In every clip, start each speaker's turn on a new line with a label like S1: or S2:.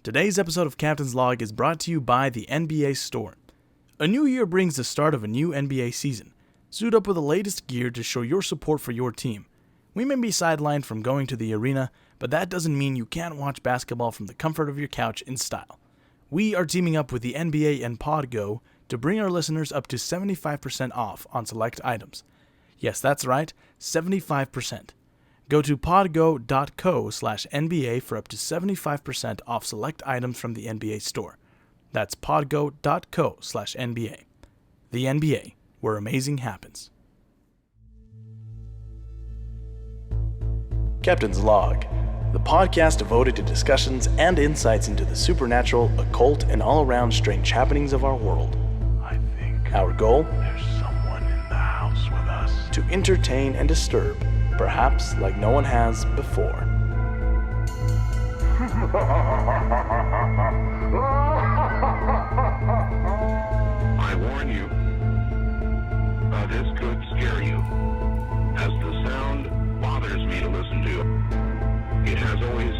S1: Today's episode of Captain's Log is brought to you by the NBA Store. A new year brings the start of a new NBA season. Suit up with the latest gear to show your support for your team. We may be sidelined from going to the arena, but that doesn't mean you can't watch basketball from the comfort of your couch in style. We are teaming up with the NBA and PodGo to bring our listeners up to 75% off on select items. Yes, that's right, 75%. Go to podgo.co/NBA for up to 75% off select items from the NBA store. That's podgo.co/NBA. The NBA, where amazing happens. Captain's Log, the podcast devoted to discussions and insights into the supernatural, occult, and all-around strange happenings of our world.
S2: I think
S1: Our goal?
S2: there's someone in the house with us.
S1: To entertain and disturb, perhaps like no one has before.
S2: I warn you, this could scare you, as the sound bothers me to listen to. It has always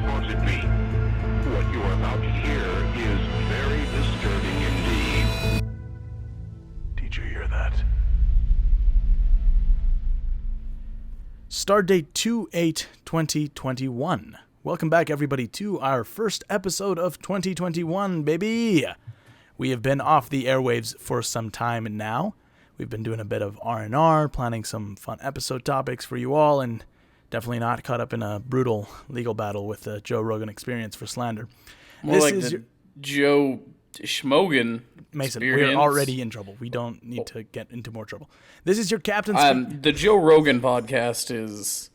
S2: haunted me. What you are about to hear is very disturbing indeed. Did you hear that?
S1: Stardate 2/8/2021. Welcome back, everybody, to our first episode of 2021, baby! We have been off the airwaves for some time now. We've been doing a bit of R&R, planning some fun episode topics for you all, and definitely not caught up in a brutal legal battle with the Joe Rogan Experience for slander.
S3: More like the Joe Schmogan
S1: Mason,
S3: experience.
S1: we're already in trouble. We don't need to get into more trouble. This is your Captain's...
S3: The Joe Rogan podcast is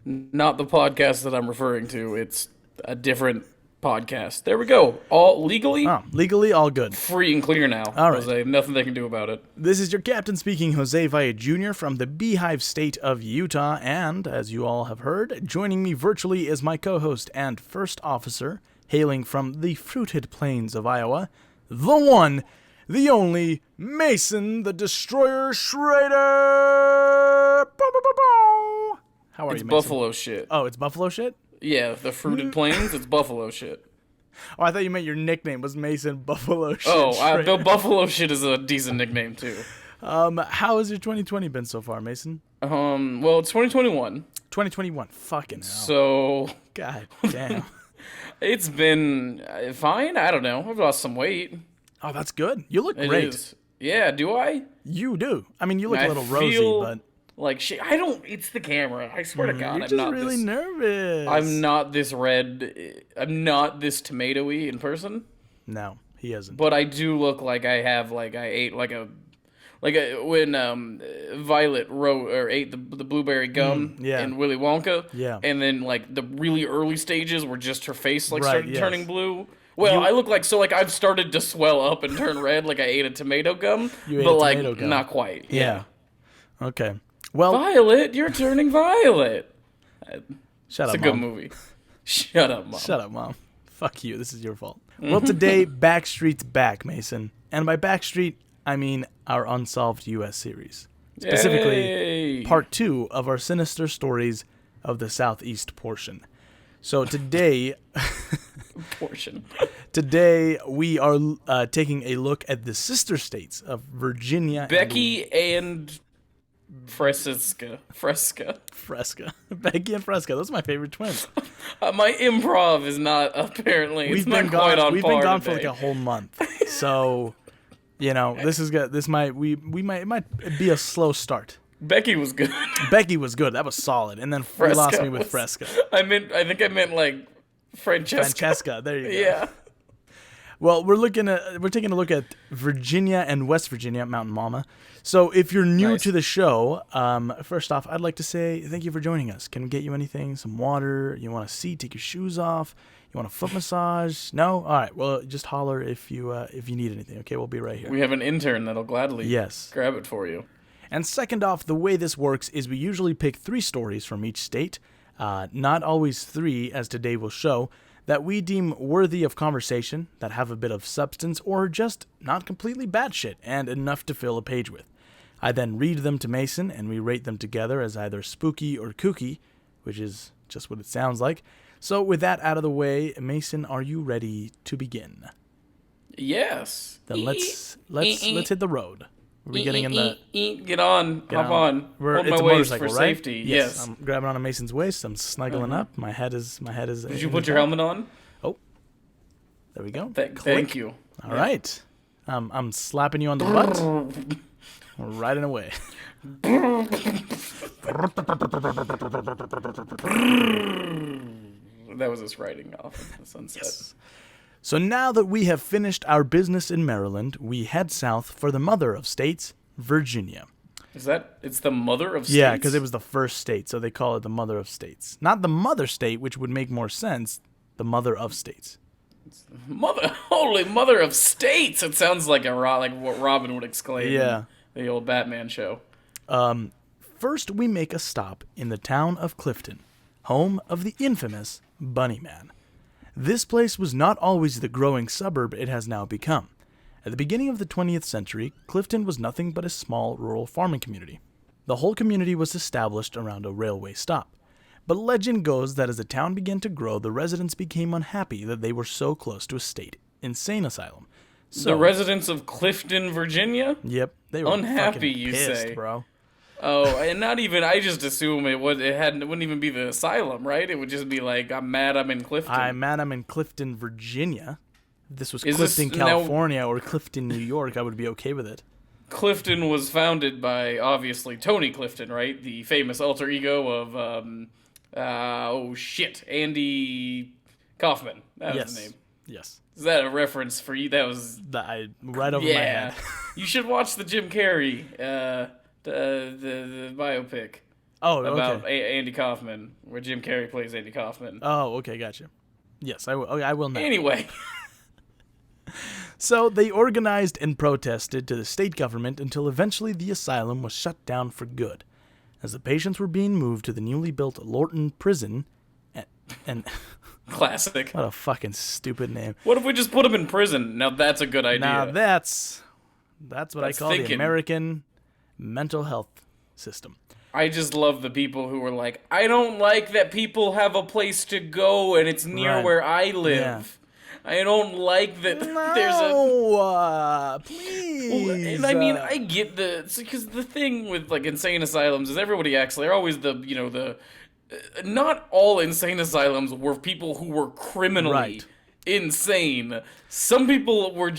S3: not the podcast that I'm referring to. It's a different podcast. There we go. All legally
S1: legally, all good.
S3: free and clear now.
S1: All right.
S3: Jose, nothing they can do about it.
S1: This is your captain speaking, Jose Valle Jr. from the Beehive State of Utah, and, as you all have heard, joining me virtually is my co-host and first officer, hailing from the fruited plains of Iowa, the one, the only, Mason the Destroyer Schrader! How are
S3: It's
S1: you, Mason?
S3: buffalo shit.
S1: Oh, it's buffalo shit?
S3: Yeah, the fruited plains, it's buffalo shit.
S1: Oh, I thought you meant your nickname was Mason Buffalo Shit.
S3: Oh,
S1: Schrader.
S3: the buffalo shit is a decent nickname, too.
S1: How has your 2020 been so far, Mason?
S3: Well, it's 2021.
S1: 2021, fucking hell.
S3: So,
S1: God damn.
S3: it's been fine. I don't know. I've lost some weight.
S1: Oh, that's good. You look
S3: It
S1: great.
S3: is. Yeah, do I?
S1: You do. I mean, you look
S3: I
S1: a little rosy,
S3: feel
S1: but
S3: like shit. I don't. It's the camera. I swear to God,
S1: you're
S3: I'm
S1: just
S3: not
S1: really
S3: this.
S1: nervous.
S3: I'm not this red. I'm not this tomatoey in person.
S1: No, he isn't.
S3: But I do look like I have like I ate like a when Violet ate the blueberry gum
S1: yeah.
S3: in Willy Wonka.
S1: Yeah.
S3: And then like the really early stages where just her face like
S1: Right,
S3: started
S1: yes.
S3: turning blue. Well, I look like I've started to swell up and turn red like I ate a tomato gum,
S1: You ate
S3: but
S1: a
S3: like
S1: tomato gum.
S3: not quite.
S1: Yeah. Okay. Well,
S3: Violet, you're turning violet.
S1: shut
S3: It's
S1: up,
S3: a good
S1: Mom.
S3: movie. Shut up, Mom.
S1: Shut up, Mom. Fuck you. This is your fault. Well, today, Backstreet's back, Mason. And by Backstreet, I mean our Unsolved U.S. series. Specifically,
S3: Yay.
S1: part 2 of our Sinister stories of the southeast portion. So today...
S3: portion.
S1: Today, we are taking a look at the sister states of Virginia
S3: Becky and Fresca.
S1: Fresca. Becky and Fresca. Those are my favorite twins.
S3: My improv is not apparently. It's not quite on
S1: We've
S3: par
S1: been gone
S3: today.
S1: for like a whole month. So, you know, this is good. It might be a slow start.
S3: Becky was good.
S1: Becky was good. That was solid. And then you
S3: Fresca
S1: lost me with
S3: was-
S1: Fresca.
S3: I think I meant like Francesca.
S1: Francesca. There you go.
S3: Yeah.
S1: Well, we're taking a look at Virginia and West Virginia, Mountain Mama. So if you're new
S3: Nice.
S1: to the show, first off, I'd like to say thank you for joining us. Can we get you anything? Some water? You want a seat? Take your shoes off? You want a foot massage? No? All right. Well, just holler if you need anything. Okay, we'll be right here.
S3: We have an intern that'll gladly
S1: Yes.
S3: grab it for you.
S1: And second off, the way this works is we usually pick 3 stories from each state, not always 3, as today will show, that we deem worthy of conversation, that have a bit of substance, or just not completely batshit and enough to fill a page with. I then read them to Mason, and we rate them together as either spooky or kooky, which is just what it sounds like. So with that out of the way, Mason, are you ready to begin?
S3: Yes.
S1: Then let's hit the road. Are we getting in the...
S3: Get on. Hop on. Hold my waist for
S1: right?
S3: safety. Yes.
S1: I'm grabbing onto Mason's waist. I'm snuggling up. My head is.
S3: Did you put your helmet on?
S1: Oh, there we go.
S3: Thank you.
S1: All right. I'm slapping you on the butt. Riding away.
S3: That was us riding off in the sunset.
S1: Yes. So now that we have finished our business in Maryland, we head south for the mother of states, Virginia.
S3: It's the mother of states?
S1: Yeah, because it was the first state, so they call it the mother of states. Not the mother state, which would make more sense, the mother of states.
S3: Holy mother of states! It sounds like what Robin would exclaim
S1: in
S3: the old Batman show.
S1: First, we make a stop in the town of Clifton, home of the infamous Bunnyman. This place was not always the growing suburb it has now become. At the beginning of the 20th century, Clifton was nothing but a small rural farming community. The whole community was established around a railway stop. But legend goes that as the town began to grow, the residents became unhappy that they were so close to a state insane asylum. So,
S3: the residents of Clifton, Virginia?
S1: Yep, they were
S3: unhappy,
S1: fucking
S3: you
S1: pissed,
S3: say,
S1: bro.
S3: Oh, and not even. I just assume it wouldn't even be the asylum, right? It would just be like, I'm mad I'm in Clifton.
S1: I'm mad I'm in Clifton, Virginia. If this was Clifton, California, or Clifton, New York, I would be okay with it.
S3: Clifton was founded by, obviously, Tony Clifton, right? The famous alter ego of, Andy Kaufman. That was the name.
S1: Yes.
S3: Is that a reference for you? That was...
S1: right over my head.
S3: You should watch the Jim Carrey, the biopic.
S1: Oh,
S3: about
S1: okay.
S3: Andy Kaufman, where Jim Carrey plays Andy Kaufman.
S1: Oh, okay, gotcha. Yes, I will. Okay, I will now.
S3: Anyway.
S1: So they organized and protested to the state government until eventually the asylum was shut down for good, as the patients were being moved to the newly built Lorton Prison, and
S3: classic.
S1: What a fucking stupid name.
S3: What if we just put them in prison? Now that's a good idea.
S1: Now that's what I call the American mental health system.
S3: I just love the people who are like, I don't like that people have a place to go and it's near where I live. Yeah. I don't like that there's a...
S1: please.
S3: Well, and I mean, I get because the thing with like insane asylums is everybody acts, they're always not all insane asylums were people who were criminally insane. Some people were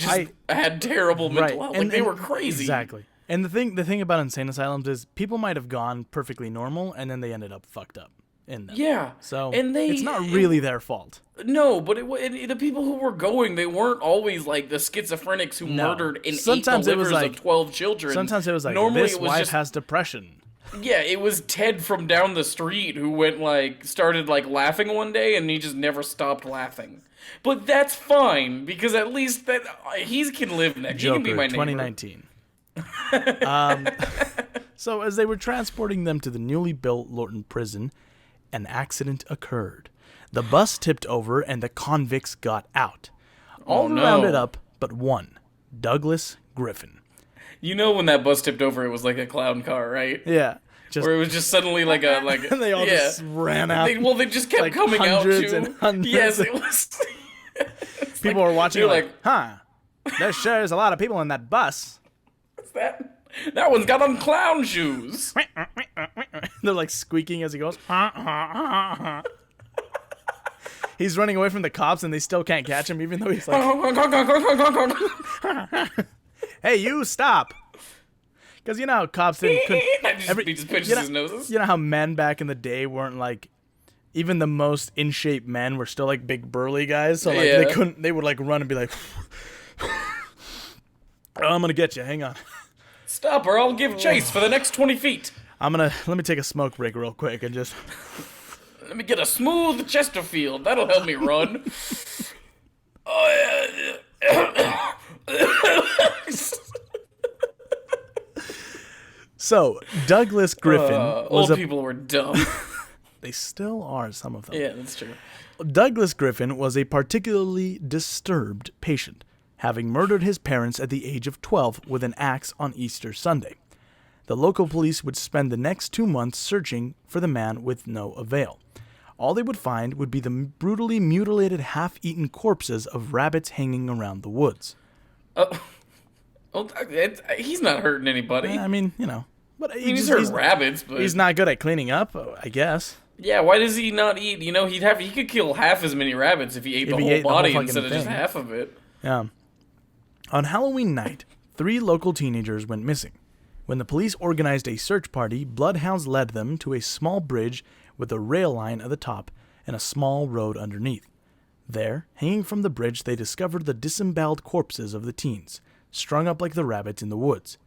S3: had terrible mental health. Like, they were crazy.
S1: Exactly. And the thing about insane asylums is people might have gone perfectly normal and then they ended up fucked up in them.
S3: Yeah.
S1: So it's not really their fault.
S3: No, but the people who were going, they weren't always like the schizophrenics who murdered and ate the livers of 12 children.
S1: Sometimes it was like, normally this wife has depression.
S3: Yeah, it was Ted from down the street who started laughing one day and he just never stopped laughing. But that's fine, because at least that he can live next.
S1: Joker,
S3: he can be my neighbor.
S1: 2019. So as they were transporting them to the newly built Lorton Prison, an accident occurred. The bus tipped over and the convicts got out. All rounded up but one, Douglas Griffin.
S3: You know when that bus tipped over, it was like a clown car, right?
S1: Yeah.
S3: Where it was just suddenly like a...
S1: and they all just ran out.
S3: They just kept coming out too.
S1: And hundreds.
S3: Yes, it was...
S1: People were watching there sure is a lot of people in that bus.
S3: What's that? That one's got on clown shoes.
S1: They're like squeaking as he goes. He's running away from the cops and they still can't catch him, even though he's like, hey, you stop. Because you know how cops couldn't...
S3: He just pinches his noses.
S1: You know how men back in the day weren't like... Even the most in-shape men were still like big burly guys. So they would like run and be like... I'm going to get you. Hang on.
S3: Stop or I'll give chase for the next 20 feet.
S1: Let me take a smoke break real quick and just...
S3: Let me get a smooth Chesterfield. That'll help me run.
S1: So, Douglas Griffin
S3: old people were dumb.
S1: They still are, some of them.
S3: Yeah, that's true.
S1: Douglas Griffin was a particularly disturbed patient, having murdered his parents at the age of 12 with an axe on Easter Sunday. The local police would spend the next 2 months searching for the man with no avail. All they would find would be the brutally mutilated, half-eaten corpses of rabbits hanging around the woods.
S3: He's not hurting anybody.
S1: I mean, you know. But
S3: he's hurting rabbits, but...
S1: He's not good at cleaning up, I guess.
S3: Yeah, why does he not eat? You know, he could kill half as many rabbits if he ate the whole body instead of just half of it.
S1: Yeah. On Halloween night, 3 local teenagers went missing. When the police organized a search party, bloodhounds led them to a small bridge with a rail line at the top and a small road underneath. There, hanging from the bridge, they discovered the disemboweled corpses of the teens, strung up like the rabbits in the woods.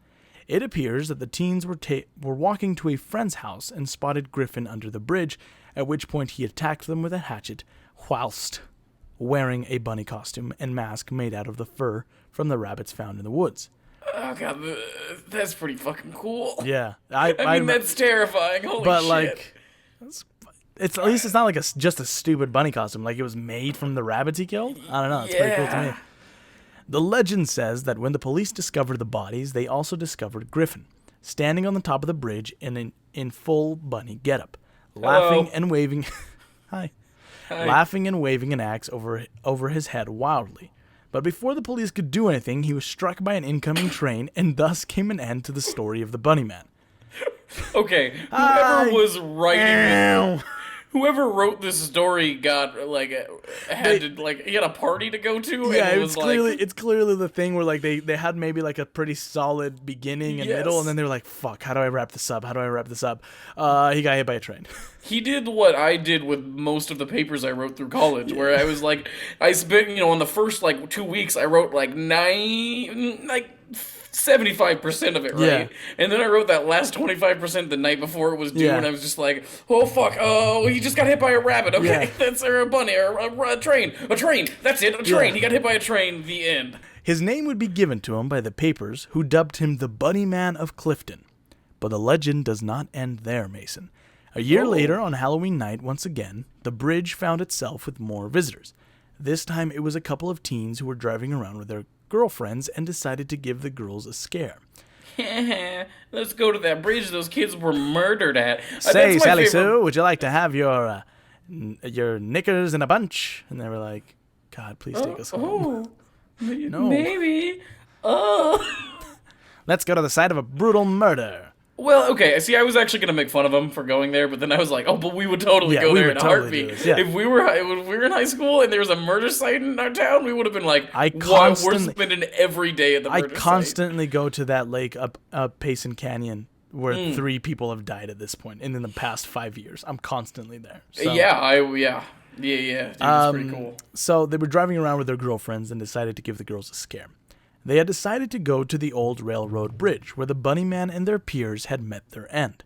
S1: It appears that the teens were walking to a friend's house and spotted Griffin under the bridge, at which point he attacked them with a hatchet whilst wearing a bunny costume and mask made out of the fur from the rabbits found in the woods.
S3: Oh god, that's pretty fucking cool.
S1: Yeah.
S3: I mean, that's terrifying. Holy shit.
S1: But, like, it's at least it's not like just a stupid bunny costume. Like, it was made from the rabbits he killed? I don't know. It's pretty cool to me. The legend says that when the police discovered the bodies, they also discovered Griffin, standing on the top of the bridge in full bunny getup, laughing and waving... Hi. Laughing and waving an axe over his head wildly. But before the police could do anything, he was struck by an incoming train, and thus came an end to the story of the Bunnyman.
S3: Okay, whoever wrote this story got he had a party to go to.
S1: Yeah,
S3: and
S1: it's clearly the thing where like they had maybe like a pretty solid beginning and middle, and then they were like, "Fuck, how do I wrap this up? He got hit by a train."
S3: He did what I did with most of the papers I wrote through college, where I was like, I spent, in the first 2 weeks, I wrote 75% of it, right?
S1: Yeah.
S3: And then I wrote that last 25% the night before it was due, and I was just like, oh fuck, he just got hit by a rabbit, okay, that's a bunny, or a train, that's it, a train, he got hit by a train, the end.
S1: His name would be given to him by the papers, who dubbed him the Bunnyman of Clifton. But the legend does not end there, Mason. A year later, on Halloween night, once again, the bridge found itself with more visitors. This time it was a couple of teens who were driving around with their girlfriends and decided to give the girls a scare.
S3: Let's go to that bridge those kids were murdered at.
S1: Say, Sally Sue, would you like to have your knickers in a bunch? And they were like, God, please take us home. No.
S3: Maybe.
S1: Let's go to the site of a brutal murder.
S3: Well, okay, see, I was actually going to make fun of him for going there, but then I was like, but we would totally go there in a heartbeat.
S1: Yeah.
S3: If we were in high school and there was a murder site in our town, we would have been like, we're spending every day at the murder site.
S1: I constantly go to that lake up Payson Canyon where 3 people have died at this point, and in the past 5 years. I'm constantly there. So.
S3: Yeah, dude, that's pretty cool.
S1: So they were driving around with their girlfriends and decided to give the girls a scare. They had decided to go to the old railroad bridge where the Bunnyman and their peers had met their end.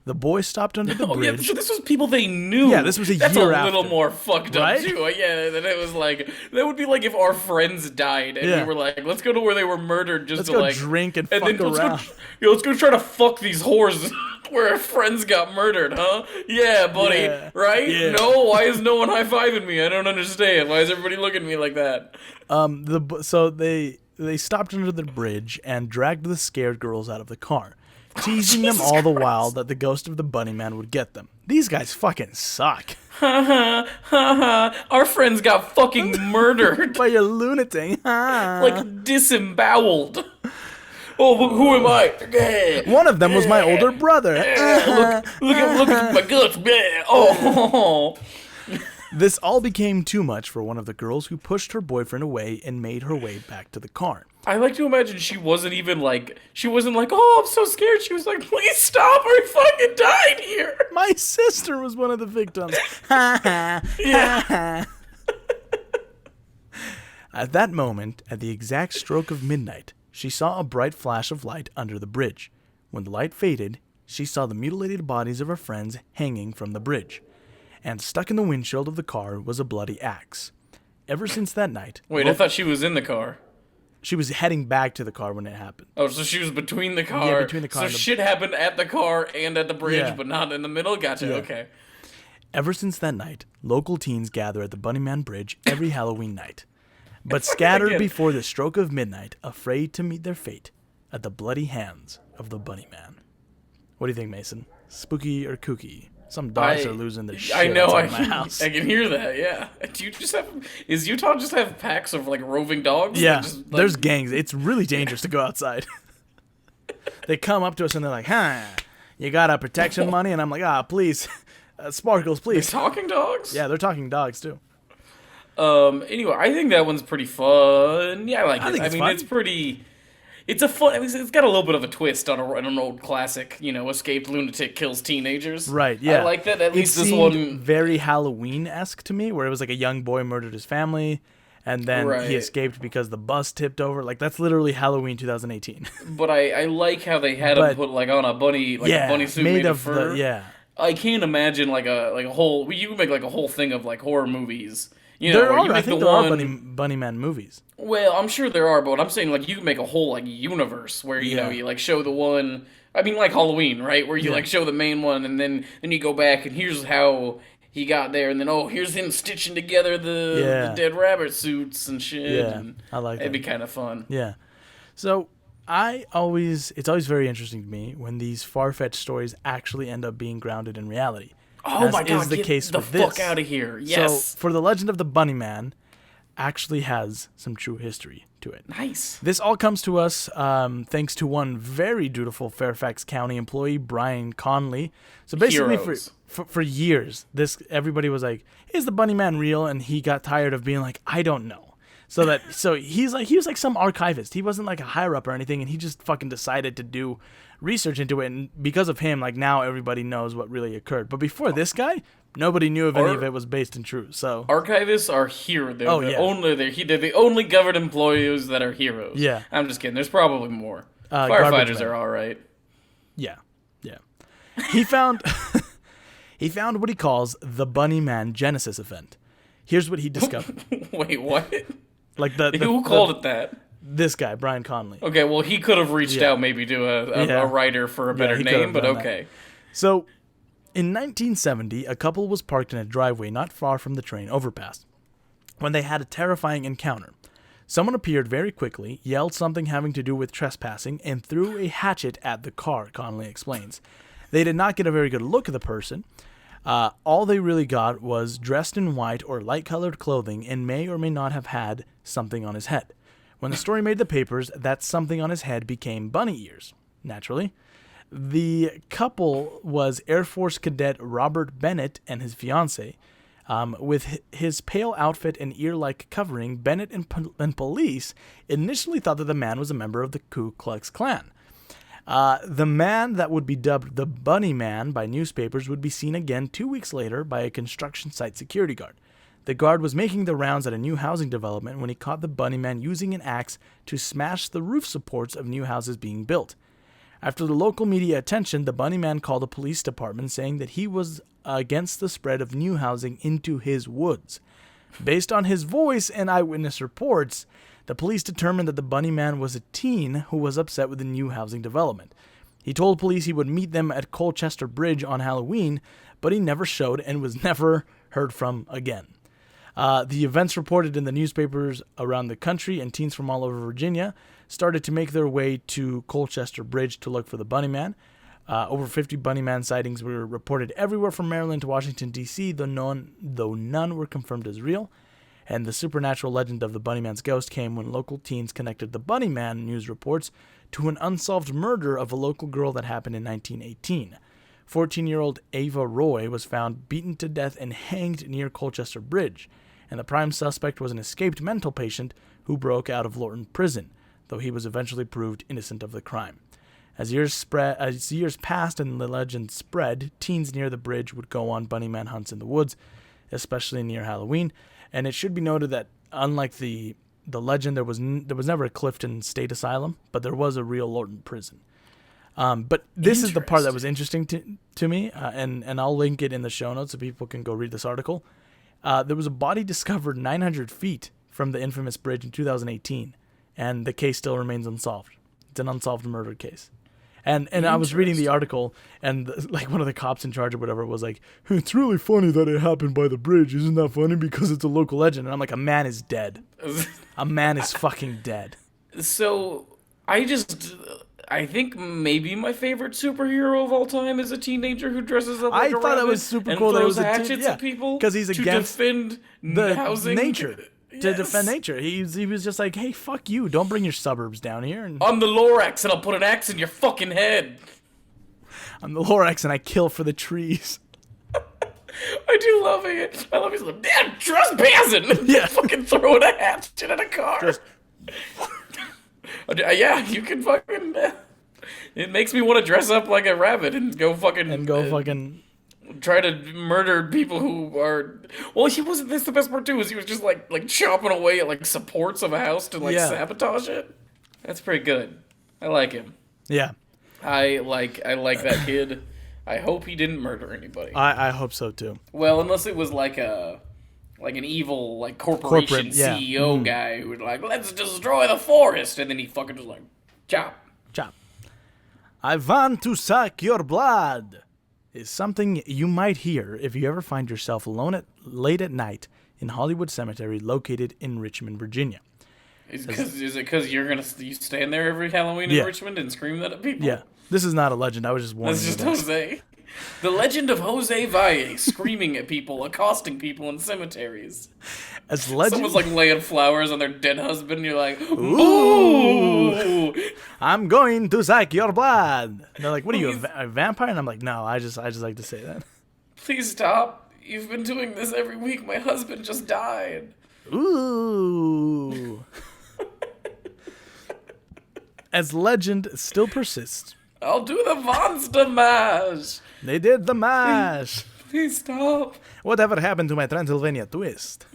S1: The boys stopped under the bridge.
S3: Yeah, so this was people they knew.
S1: Yeah, this was a year after.
S3: That's a little more fucked up, too. Yeah, that it was like, that would be like if our friends died and we were like, let's go to where they were murdered just
S1: let's go drink and fuck around.
S3: Let's go try to fuck these whores where our friends got murdered, huh? Yeah, buddy. Yeah. Right? Yeah. No? Why is no one high-fiving me? I don't understand. Why is everybody looking at me like that?
S1: So they stopped under the bridge and dragged the scared girls out of the car, teasing them all the while that the ghost of the Bunnyman would get them. These guys fucking suck.
S3: Ha ha. Our friends got fucking murdered.
S1: By a lunatic.
S3: Like disemboweled. Oh, who am I?
S1: One of them was my older brother.
S3: Look at my guts. Oh.
S1: This all became too much for one of the girls, who pushed her boyfriend away and made her way back to the car.
S3: I like to imagine she wasn't like, oh, I'm so scared. She was like, please stop, I fucking died here.
S1: My sister was one of the victims.
S3: Yeah.
S1: At that moment, at the exact stroke of midnight, she saw a bright flash of light under the bridge. When the light faded, she saw the mutilated bodies of her friends hanging from the bridge. And stuck in the windshield of the car was a bloody axe. Ever since that night...
S3: Wait, I thought she was in the car.
S1: She was heading back to the car when it happened.
S3: Oh, so she was between the car.
S1: Yeah, between the car.
S3: So shit happened at the car and at the bridge, but not in the middle? Gotcha, okay.
S1: Ever since that night, local teens gather at the Bunnyman Bridge every Halloween night. But scattered before the stroke of midnight, afraid to meet their fate at the bloody hands of the Bunnyman. What do you think, Mason? Spooky or kooky? Some dogs are losing their shit
S3: I know.
S1: outside my house.
S3: I can hear that. Yeah. Do you just have? Is Utah just have packs of like roving dogs?
S1: Yeah,
S3: that just, like,
S1: there's gangs. It's really dangerous to go outside. They come up to us and they're like, you got a protection money? And I'm like, please, Sparkles, please.
S3: talking dogs.
S1: Yeah, they're talking dogs too.
S3: Anyway, I think that one's pretty fun. Yeah, I like it.
S1: think
S3: I
S1: it's
S3: mean,
S1: fun.
S3: it's pretty. It's a fun. I mean, it's got a little bit of a twist on an old classic. Escaped lunatic kills teenagers.
S1: Right. Yeah.
S3: I like that. At least this
S1: seemed
S3: one.
S1: very Halloween-esque to me, where it was like a young boy murdered his family, and then
S3: Right.
S1: he escaped because the bus tipped over. Like that's literally Halloween 2018.
S3: But I like how they had him put like on a bunny, like a bunny suit made of fur. I can't imagine like a whole. You could make like a whole thing of like horror movies.
S1: There are.
S3: You
S1: I
S3: make
S1: think
S3: the
S1: there
S3: one,
S1: are Bunnyman movies.
S3: Well, I'm sure there are, but what I'm saying, like, you can make a whole, like, universe where, you know, you, like, show the one... I mean, like Halloween, right? Where you, like, show the main one, and then you go back, and here's how he got there, and then, here's him stitching together the dead rabbit suits and shit.
S1: Yeah,
S3: and
S1: I like that.
S3: It'd be kind of fun.
S1: Yeah. So, it's always very interesting to me when these far-fetched stories actually end up being grounded in reality.
S3: Oh my god,
S1: is the
S3: get
S1: case
S3: the
S1: with
S3: fuck
S1: this.
S3: out of here. Yes.
S1: So, for the legend of the Bunnyman actually has some true history to it.
S3: Nice.
S1: This all comes to us thanks to one very dutiful Fairfax County employee, Brian Conley. So basically, for years, everybody was like, "Is the Bunnyman real?" And he got tired of being like, "I don't know." So he was like some archivist. He wasn't like a higher up or anything, and he just fucking decided to do research into it. And because of him, like now everybody knows what really occurred. But before this guy, nobody knew if any of it was based in truth. So
S3: archivists are heroes. They're the only government employees that are heroes.
S1: Yeah.
S3: I'm just kidding. There's probably more. Firefighters are all right.
S1: Yeah. He found what he calls the Bunnyman Genesis event. Here's what he discovered.
S3: Wait, what?
S1: Like
S3: who called it that?
S1: This guy, Brian Conley.
S3: Okay, well, he could have reached out maybe to a writer for a better name, but okay.
S1: So, in 1970, a couple was parked in a driveway not far from the train overpass when they had a terrifying encounter. Someone appeared very quickly, yelled something having to do with trespassing, and threw a hatchet at the car, Conley explains. They did not get a very good look at the person. All they really got was dressed in white or light-colored clothing and may or may not have had something on his head. When the story made the papers, that something on his head became bunny ears, naturally. The couple was Air Force Cadet Robert Bennett and his fiancée. With his pale outfit and ear-like covering, Bennett and police initially thought that the man was a member of the Ku Klux Klan. The man that would be dubbed the Bunnyman by newspapers would be seen again 2 weeks later by a construction site security guard. The guard was making the rounds at a new housing development when he caught the Bunnyman using an axe to smash the roof supports of new houses being built. After the local media attention, the Bunnyman called the police department saying that he was against the spread of new housing into his woods. Based on his voice and eyewitness reports, the police determined that the Bunnyman was a teen who was upset with the new housing development. He told police he would meet them at Colchester Bridge on Halloween, but he never showed and was never heard from again. The events reported in the newspapers around the country, and teens from all over Virginia started to make their way to Colchester Bridge to look for the Bunnyman. Over 50 Bunnyman sightings were reported everywhere from Maryland to Washington, D.C., though none were confirmed as real. And the supernatural legend of the Bunnyman's ghost came when local teens connected the Bunnyman news reports to an unsolved murder of a local girl that happened in 1918. 14-year-old Ava Roy was found beaten to death and hanged near Colchester Bridge, and the prime suspect was an escaped mental patient who broke out of Lorton Prison, though he was eventually proved innocent of the crime. As years passed and the legend spread, teens near the bridge would go on Bunnyman hunts in the woods, especially near Halloween. And it should be noted that unlike the legend, there was never a Clifton State Asylum, but there was a real Lorton Prison. But this is the part that was interesting to me, and I'll link it in the show notes so people can go read this article. There was a body discovered 900 feet from the infamous bridge in 2018, and the case still remains unsolved. It's an unsolved murder case. And I was reading the article, and like one of the cops in charge or whatever was like, "It's really funny that it happened by the bridge. Isn't that funny? Because it's a local legend." And I'm like, a man is dead. A man is fucking dead.
S3: So, I think maybe my favorite superhero of all time is a teenager who dresses up like a
S1: thought it
S3: rabbit
S1: was super
S3: and
S1: cool that it
S3: throws
S1: was a
S3: hatchets at people
S1: because he's against
S3: to defend
S1: the
S3: housing.
S1: nature. To
S3: Yes.
S1: defend nature. He was just like, hey, fuck you. Don't bring your suburbs down here. And
S3: I'm the Lorax and I'll put an axe in your fucking head.
S1: I'm the Lorax and I kill for the trees.
S3: I do love it. I love his like, damn, trespassing.
S1: Yeah.
S3: Fucking throwing a hatchet at a car.
S1: Just-
S3: Yeah, you can fucking... It makes me want to dress up like a rabbit and go fucking... try to murder people who are... Well, he wasn't... That's the best part, too, is he was just, like chopping away at, like, supports of a house to, like, sabotage it. That's pretty good. I like him.
S1: Yeah.
S3: I like that kid. I hope he didn't murder anybody.
S1: I hope so, too.
S3: Well, unless it was, like an evil, like, corporation
S1: yeah.
S3: CEO guy who would, like, let's destroy the forest, and then he fucking just, like, chop.
S1: Chop. I want to suck your blood. Is something you might hear if you ever find yourself alone late at night in Hollywood Cemetery located in Richmond, Virginia.
S3: Is it because you stand there every Halloween in Richmond and scream that at people?
S1: Yeah. This is not a legend. I was just warning
S3: That's just
S1: you.
S3: Jose. The legend of Jose Valle screaming at people, accosting people in cemeteries.
S1: As legend,
S3: Someone's like laying flowers on their dead husband, and you're like, ooh!
S1: I'm going to suck your blood. And they're like, what are you, a vampire? And I'm like, no, I just like to say that.
S3: Please stop. You've been doing this every week. My husband just died.
S1: Ooh. As legend still persists.
S3: I'll do the monster mash.
S1: They did the mash.
S3: Please stop.
S1: Whatever happened to my Transylvania twist?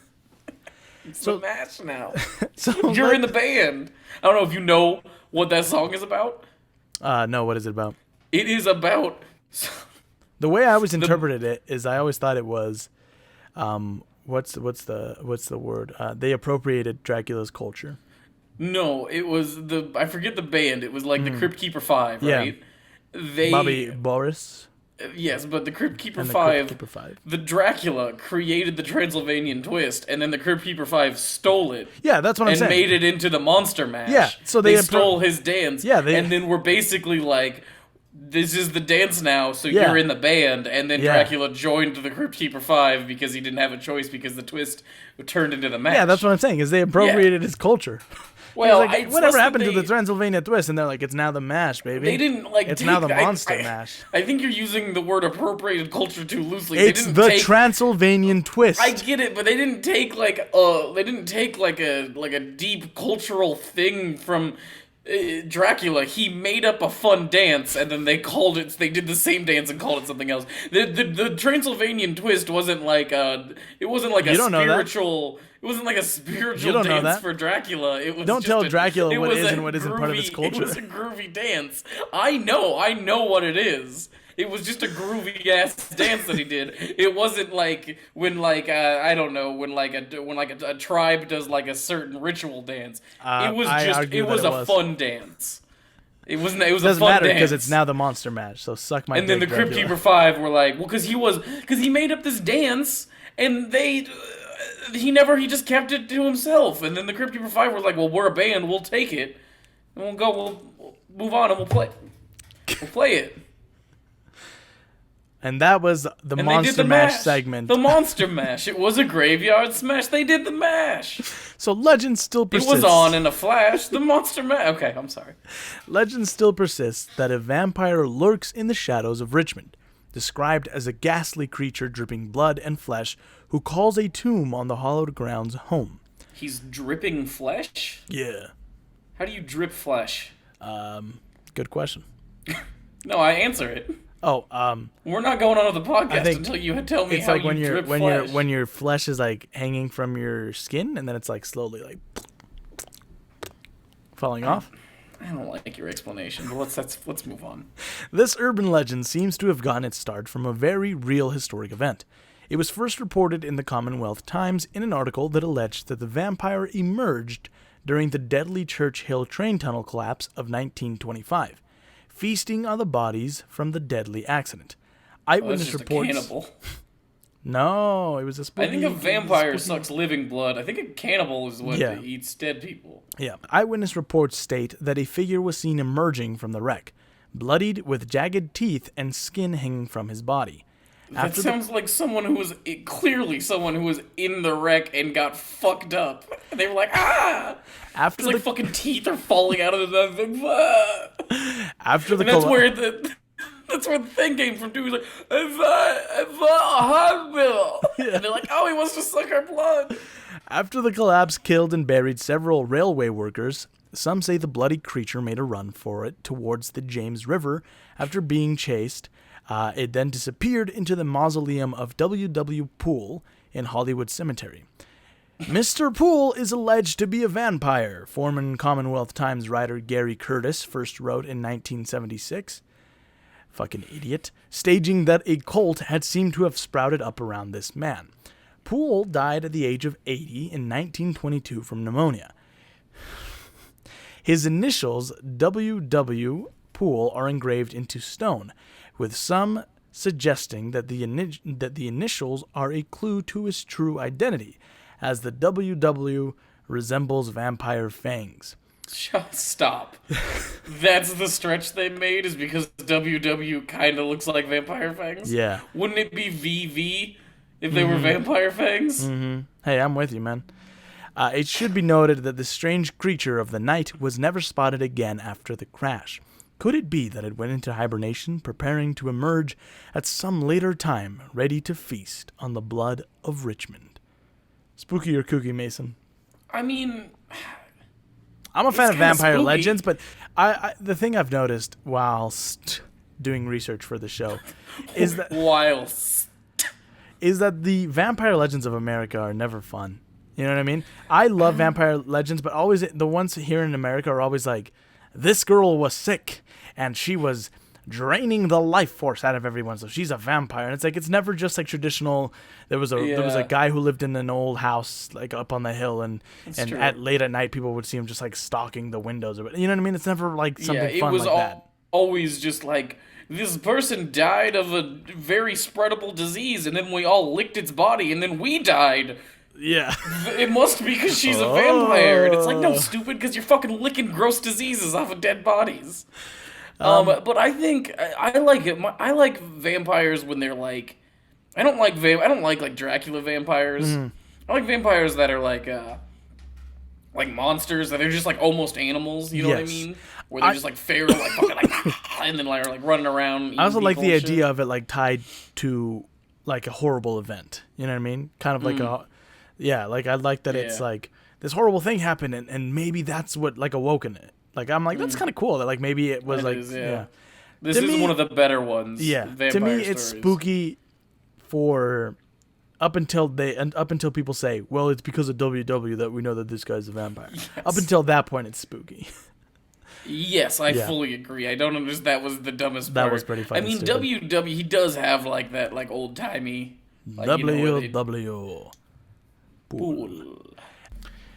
S3: It's the mash now.
S1: So
S3: You're in the band. I don't know if you know what that song is about.
S1: No, what is it about?
S3: It is about...
S1: The way I always interpreted it is I always thought it was, what's the word? They appropriated Dracula's culture.
S3: No, it was I forget the band. It was like the Crypt Keeper 5, right?
S1: Yeah. Bobby Boris.
S3: Yes, but the Crypt Keeper
S1: And the
S3: 5,
S1: Crypt Keeper 5.
S3: the Dracula created the Transylvanian twist, and then the Crypt Keeper 5 stole it.
S1: Yeah, that's what I'm saying.
S3: And made it into the Monster Mash.
S1: Yeah, so they
S3: stole his dance.
S1: Yeah,
S3: and then were basically like, this is the dance now, so you're in the band. And then Dracula joined the Crypt Keeper 5 because he didn't have a choice because the twist turned into the match.
S1: Yeah, that's what I'm saying, is they appropriated his culture.
S3: Well,
S1: like, whatever happened to the Transylvania twist? And they're like, it's now the mash, baby.
S3: They didn't
S1: It's now the monster mash.
S3: I think you're using the word appropriated culture too loosely.
S1: It's the Transylvanian twist.
S3: I get it, but they didn't take like a deep cultural thing from Dracula. He made up a fun dance, and then they did the same dance and called it something else. The Transylvanian twist wasn't like a spiritual. It wasn't like a spiritual dance for Dracula. It was
S1: Don't tell Dracula what is and what isn't
S3: groovy,
S1: part of his culture.
S3: It was a groovy dance. I know what it is. It was just a groovy ass dance that he did. It wasn't like when I don't know when a tribe does like a certain ritual dance. It was a fun dance. It was a fun dance.
S1: Doesn't matter because it's now the monster mash. So suck my.
S3: And then the Crypt Keeper 5 were like, well, because he made up this dance and he just kept it to himself. And then the Crypt Keeper 5 were like, well, we're a band, we'll take it, and we'll move on and we'll play it.
S1: And that was the Monster Mash segment.
S3: The Monster Mash. It was a graveyard smash. They did the mash.
S1: So legend still persists.
S3: It was on in a flash. The Monster Mash. Okay, I'm sorry.
S1: Legend still persists that a vampire lurks in the shadows of Richmond, described as a ghastly creature dripping blood and flesh who calls a tomb on the hallowed grounds home.
S3: He's dripping flesh?
S1: Yeah.
S3: How do you drip flesh?
S1: Good question.
S3: No, I answer it.
S1: Oh,
S3: we're not going on with the podcast until you tell me how you drip flesh.
S1: When your flesh is like hanging from your skin and then it's like slowly like falling off.
S3: I don't like your explanation, but let's move on.
S1: This urban legend seems to have gotten its start from a very real historic event. It was first reported in the Commonwealth Times in an article that alleged that the vampire emerged during the deadly Church Hill train tunnel collapse of 1925. Feasting on the bodies from the deadly accident. Eyewitness reports.
S3: A cannibal.
S1: No, it was a spooky...
S3: I think a vampire sucks living blood. I think a cannibal is what
S1: Yeah.
S3: eats dead people.
S1: Yeah. Eyewitness reports state that a figure was seen emerging from the wreck, bloodied with jagged teeth and skin hanging from his body.
S3: That sounds like someone who was clearly someone who was in the wreck and got fucked up. And they were like, ah!
S1: After
S3: It's like fucking teeth are falling out of the thing. Ah!
S1: After the
S3: And that's where the thing came from too. He's like, I thought a hospital. Yeah. And they're like, oh, he wants to suck our blood.
S1: After the collapse killed and buried several railway workers, some say the bloody creature made a run for it towards the James River after being chased. It then disappeared into the mausoleum of W.W. Poole in Hollywood Cemetery. Mr. Poole is alleged to be a vampire, former Commonwealth Times writer Gary Curtis first wrote in 1976. Fucking idiot. Staging that a cult had seemed to have sprouted up around this man. Poole died at the age of 80 in 1922 from pneumonia. His initials, W.W. Poole, are engraved into stone, with some suggesting that the initials are a clue to his true identity, as the WW resembles vampire fangs.
S3: Stop. That's the stretch they made, is because WW kind of looks like vampire fangs?
S1: Yeah.
S3: Wouldn't it be VV if they were vampire fangs?
S1: Mm-hmm. Hey, I'm with you, man. It should be noted that the strange creature of the night was never spotted again after the crash. Could it be that it went into hibernation, preparing to emerge at some later time, ready to feast on the blood of Richmond? Spooky or kooky, Mason?
S3: I mean,
S1: I'm a fan of vampire
S3: spooky.
S1: legends, but I the thing I've noticed whilst doing research for the show is that the vampire legends of America are never fun. You know what I mean? I love vampire legends, but always the ones here in America are always like, this girl was sick and she was draining the life force out of everyone, so she's a vampire. And it's like, it's never just like traditional. There was a guy who lived in an old house like up on the hill, and late at night people would see him just like stalking the windows. You know what I mean? It's never like something fun like that.
S3: Always just like, this person died of a very spreadable disease, and then we all licked its body, and then we died.
S1: Yeah.
S3: It must be because she's a vampire. And it's like, no, stupid, because you're fucking licking gross diseases off of dead bodies. But I think I like it. I like vampires when they're like, I don't like Dracula vampires. Mm. I like vampires that are like monsters, that are just like almost animals. You know what I mean? Where they're just like feral, like fucking like, and then like running around.
S1: I also like the idea of it like tied to like a horrible event. You know what I mean? Kind of like like I like that it's like this horrible thing happened, and maybe that's what like awoken it. Like, I'm like, that's kind of cool that like maybe it was
S3: This is one of the better ones.
S1: Yeah, to me it's spooky for up until people say, well, it's because of WW that we know that this guy's a vampire. Yes. Up until that point, it's spooky.
S3: Yes, I fully agree. I don't understand. That was the dumbest part.
S1: That was pretty funny.
S3: I mean, WW, he does have like that like old timey
S1: WW.
S3: Pool.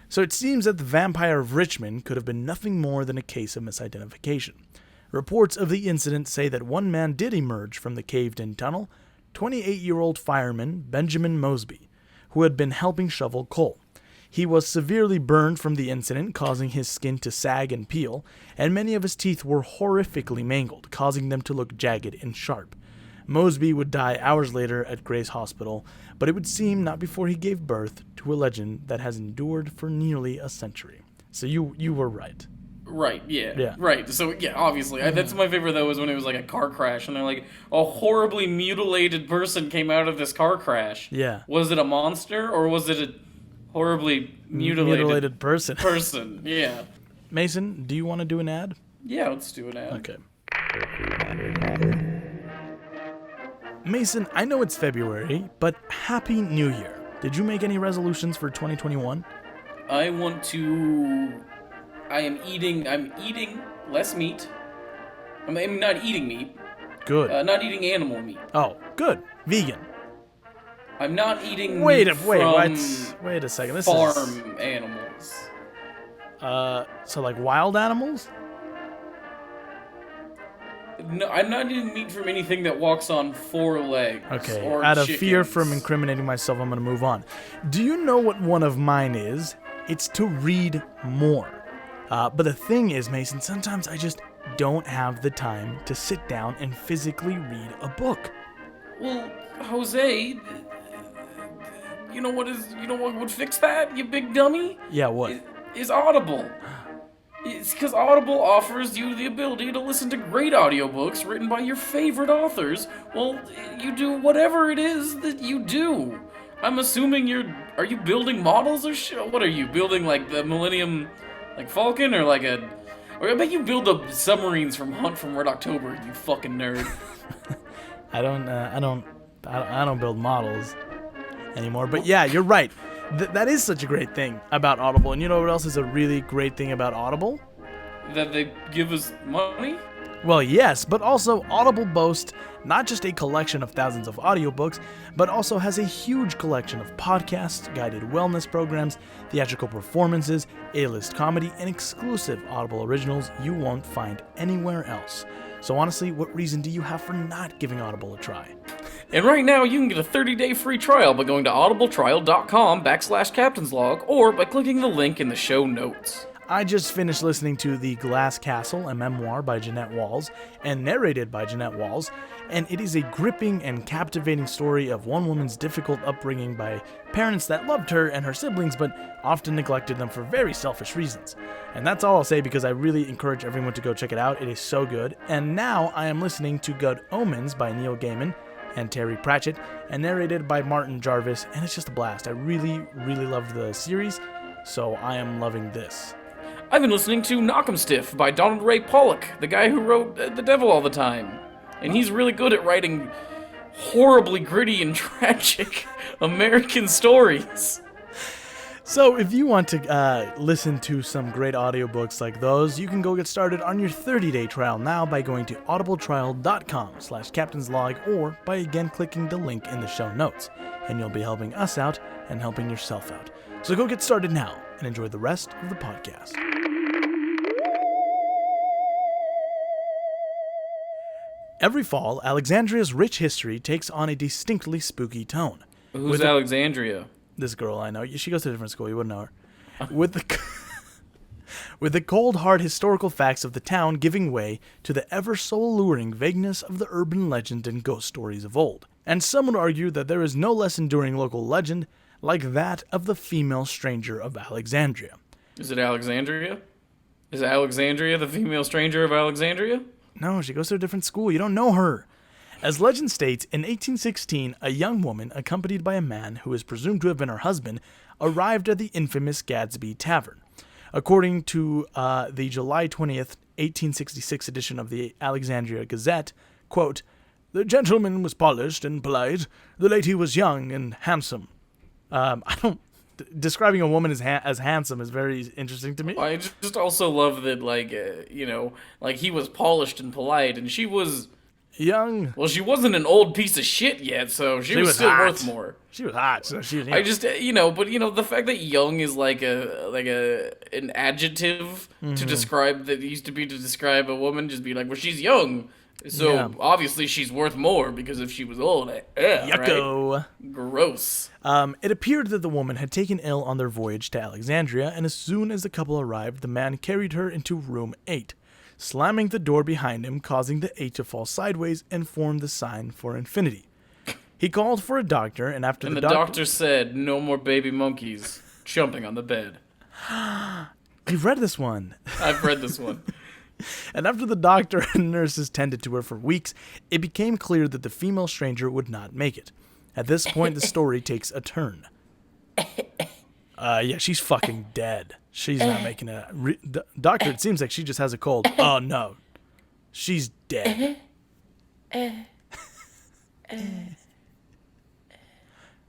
S1: So it seems that the vampire of Richmond could have been nothing more than a case of misidentification. Reports of the incident say that one man did emerge from the caved-in tunnel, 28-year-old fireman Benjamin Mosby, who had been helping shovel coal. He was severely burned from the incident, causing his skin to sag and peel, and many of his teeth were horrifically mangled, causing them to look jagged and sharp. Mosby would die hours later at Gray's Hospital, but it would seem not before he gave birth to a legend that has endured for nearly a century. So you were right.
S3: Right, yeah. Right, so yeah, obviously. That's my favorite, though, is when it was like a car crash, and they're like, a horribly mutilated person came out of this car crash.
S1: Yeah.
S3: Was it a monster, or was it a horribly mutilated
S1: person?
S3: Yeah.
S1: Mason, do you want to do an ad?
S3: Yeah, let's do an ad.
S1: Okay. Mason, I know it's February, but Happy New Year. Did you make any resolutions for 2021?
S3: I'm eating less meat. I'm not eating meat.
S1: Good.
S3: Not eating animal meat.
S1: Oh, good. Vegan.
S3: I'm not eating
S1: wait
S3: meat
S1: a second. This
S3: farm animals.
S1: So like wild animals?
S3: No, I'm not eating meat from anything that walks on 4 legs.
S1: Okay,
S3: or
S1: out of
S3: chickens.
S1: fear from incriminating myself, I'm going to move on. Do you know what one of mine is? It's to read more. But the thing is, Mason, sometimes I just don't have the time to sit down and physically read a book.
S3: Well, Jose, you know what would fix that, you big dummy?
S1: Yeah, what?
S3: Is Audible. It's because Audible offers you the ability to listen to great audiobooks written by your favorite authors while you do whatever it is that you do. I'm assuming are you building models or shit? What are you, building like the Millennium, like Falcon, or or I bet you build the submarines from Hunt from Red October, you fucking nerd.
S1: I don't build models anymore, but yeah, you're right. That is such a great thing about Audible. And you know what else is a really great thing about Audible?
S3: That they give us money?
S1: Well, yes, but also Audible boasts not just a collection of thousands of audiobooks, but also has a huge collection of podcasts, guided wellness programs, theatrical performances, A-list comedy, and exclusive Audible originals you won't find anywhere else. So honestly, what reason do you have for not giving Audible a try?
S3: And right now, you can get a 30-day free trial by going to audibletrial.com/captainslog or by clicking the link in the show notes.
S1: I just finished listening to The Glass Castle, a memoir by Jeanette Walls, and narrated by Jeanette Walls, and it is a gripping and captivating story of one woman's difficult upbringing by parents that loved her and her siblings, but often neglected them for very selfish reasons. And that's all I'll say, because I really encourage everyone to go check it out. It is so good. And now I am listening to Good Omens by Neil Gaiman and Terry Pratchett, and narrated by Martin Jarvis, and it's just a blast. I really, really loved the series, so I am loving this.
S3: I've been listening to Knock 'em Stiff by Donald Ray Pollock, the guy who wrote The Devil All the Time. And he's really good at writing horribly gritty and tragic American stories.
S1: So if you want to listen to some great audiobooks like those, you can go get started on your 30-day trial now by going to audibletrial.com/captainslog or by again clicking the link in the show notes. And you'll be helping us out and helping yourself out. So go get started now and enjoy the rest of the podcast. Every fall, Alexandria's rich history takes on a distinctly spooky tone.
S3: Who's Alexandria?
S1: This girl I know. She goes to a different school. You wouldn't know her. With the cold, hard historical facts of the town giving way to the ever so alluring vagueness of the urban legend and ghost stories of old. And some would argue that there is no less enduring local legend like that of the female stranger of Alexandria.
S3: Is it Alexandria? Is Alexandria the female stranger of Alexandria?
S1: No, she goes to a different school. You don't know her. As legend states, in 1816, a young woman, accompanied by a man who is presumed to have been her husband, arrived at the infamous Gadsby Tavern. According to the July 20th, 1866 edition of the Alexandria Gazette, quote, "The gentleman was polished and polite. The lady was young and handsome." Describing a woman as handsome is very interesting to me.
S3: I just also love that, he was polished and polite, and she was
S1: young.
S3: Well, she wasn't an old piece of shit yet, so she was still
S1: hot.
S3: Worth more.
S1: She was hot, so she was.
S3: I just, the fact that young is an adjective to describe that used to be to describe a woman, just be like, well, she's young. So, obviously, she's worth more, because if she was old, yucko. Right? Gross.
S1: It appeared that the woman had taken ill on their voyage to Alexandria, and as soon as the couple arrived, the man carried her into room 8, slamming the door behind him, causing the 8 to fall sideways and form the sign for infinity. He called for a doctor, and after
S3: the doctor said, "No more baby monkeys jumping on the bed."
S1: You've read this one.
S3: I've read this one.
S1: And after the doctor and nurses tended to her for weeks, it became clear that the female stranger would not make it. At this point, the story takes a turn. Yeah, she's fucking dead. She's not making it. Doctor, it seems like she just has a cold. Oh, no. She's dead.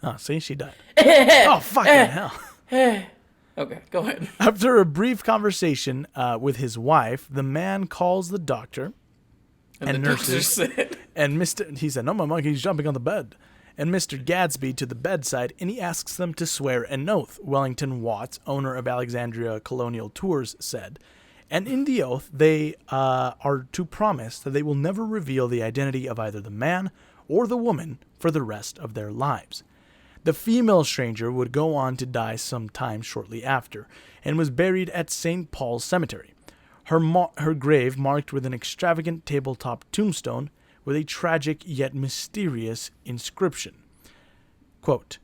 S1: Oh, see? She died. Oh, fucking hell.
S3: Okay, go ahead.
S1: After a brief conversation with his wife, the man calls the doctor and nurses.
S3: Said.
S1: And he said, "No, my monkey's jumping on the bed." And Mr. Gadsby to the bedside, and he asks them to swear an oath, Wellington Watts, owner of Alexandria Colonial Tours, said. And in the oath, they are to promise that they will never reveal the identity of either the man or the woman for the rest of their lives. The female stranger would go on to die sometime shortly after, and was buried at St. Paul's Cemetery. Her grave marked with an extravagant tabletop tombstone with a tragic yet mysterious inscription. Quote,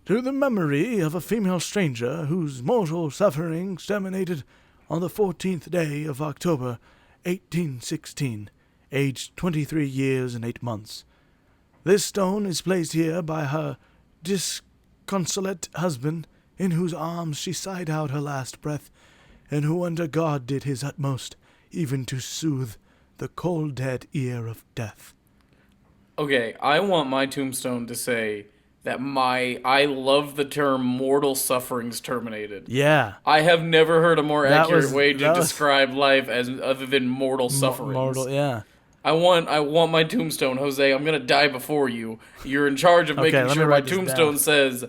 S1: "To the memory of a female stranger whose mortal sufferings terminated on the 14th day of October, 1816, aged 23 years and 8 months. This stone is placed here by her disconsolate husband, in whose arms she sighed out her last breath, and who under God did his utmost, even to soothe the cold dead ear of death."
S3: Okay, I want my tombstone to say that I love the term mortal sufferings terminated.
S1: Yeah.
S3: I have never heard a more accurate way to describe life other than mortal sufferings.
S1: Mortal, yeah.
S3: I want my tombstone, Jose. I'm gonna die before you. You're in charge of making sure my tombstone says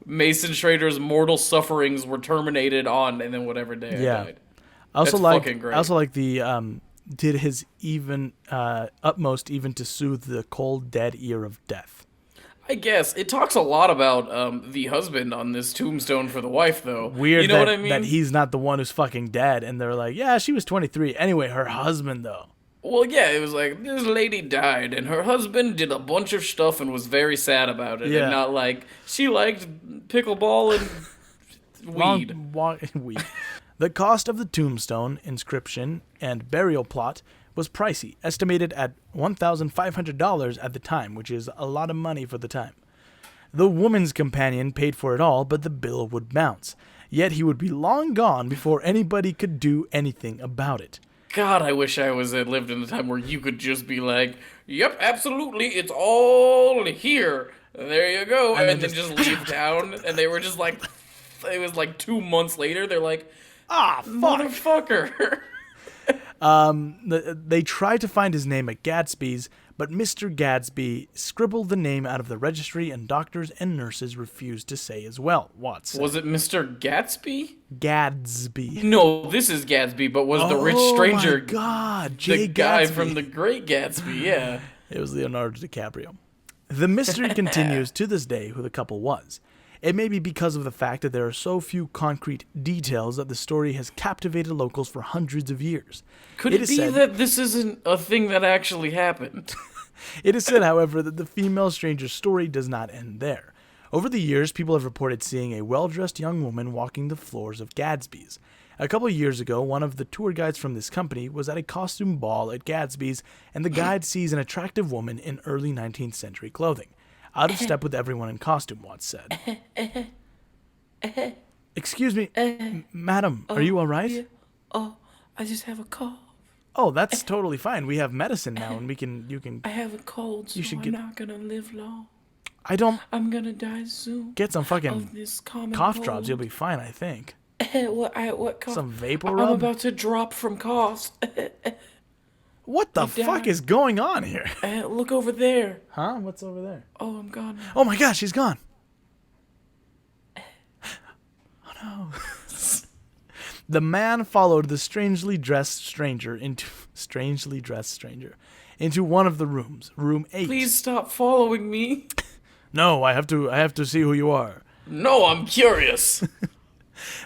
S3: Mason Schrader's mortal sufferings were terminated on, and then whatever day I died. That's fucking great.
S1: I also like the did his even utmost even to soothe the cold dead ear of death.
S3: I guess it talks a lot about the husband on this tombstone for the wife, though.
S1: Weird,
S3: you know what I mean?
S1: That he's not the one who's fucking dead, and they're like, yeah, she was 23. Anyway, her husband though.
S3: Well, yeah, it was like this lady died, and her husband did a bunch of stuff and was very sad about it, and not like she liked pickleball and weed.
S1: The cost of the tombstone, inscription, and burial plot was pricey, estimated at $1,500 at the time, which is a lot of money for the time. The woman's companion paid for it all, but the bill would bounce. Yet he would be long gone before anybody could do anything about it.
S3: God, I wish I lived in a time where you could just be like, yep, absolutely, it's all here. There you go. And then just leave town. And they were just like, it was like 2 months later, they're like, fuck. Motherfucker.
S1: They tried to find his name at Gadsby's, but Mr. Gadsby scribbled the name out of the registry, and doctors and nurses refused to say as well. Watson.
S3: Was it Mr. Gatsby?
S1: Gadsby.
S3: No, this is Gadsby, but was the rich stranger?
S1: Oh my God,
S3: the guy from The Great Gatsby? Yeah,
S1: it was Leonardo DiCaprio. The mystery continues to this day who the couple was. It may be because of the fact that there are so few concrete details that the story has captivated locals for hundreds of years.
S3: Could it be that this isn't a thing that actually happened?
S1: It is said, however, that the female stranger's story does not end there. Over the years, people have reported seeing a well-dressed young woman walking the floors of Gadsby's. A couple of years ago, one of the tour guides from this company was at a costume ball at Gadsby's, and the guide sees an attractive woman in early 19th century clothing. Out of step with everyone in costume, Watts said. Excuse me, madam, are you all right?
S4: Yeah. Oh, I just have a cough.
S1: Oh, that's totally fine. We have medicine now, and you can.
S4: I have a cold, so I'm not gonna live long. I'm gonna die soon.
S1: Get some fucking cough
S4: cold.
S1: drops. You'll be fine, I think.
S4: What cough?
S1: Some vapor rub?
S4: I'm about to drop from coughs.
S1: What the fuck is going on here?
S4: Look over there.
S1: Huh? What's over there?
S4: Oh, I'm gone now.
S1: Oh my gosh, she's gone. Oh no. The man followed the strangely dressed stranger into one of the rooms, room 8.
S4: Please stop following me.
S1: No, I have to see who you are.
S3: No, I'm curious.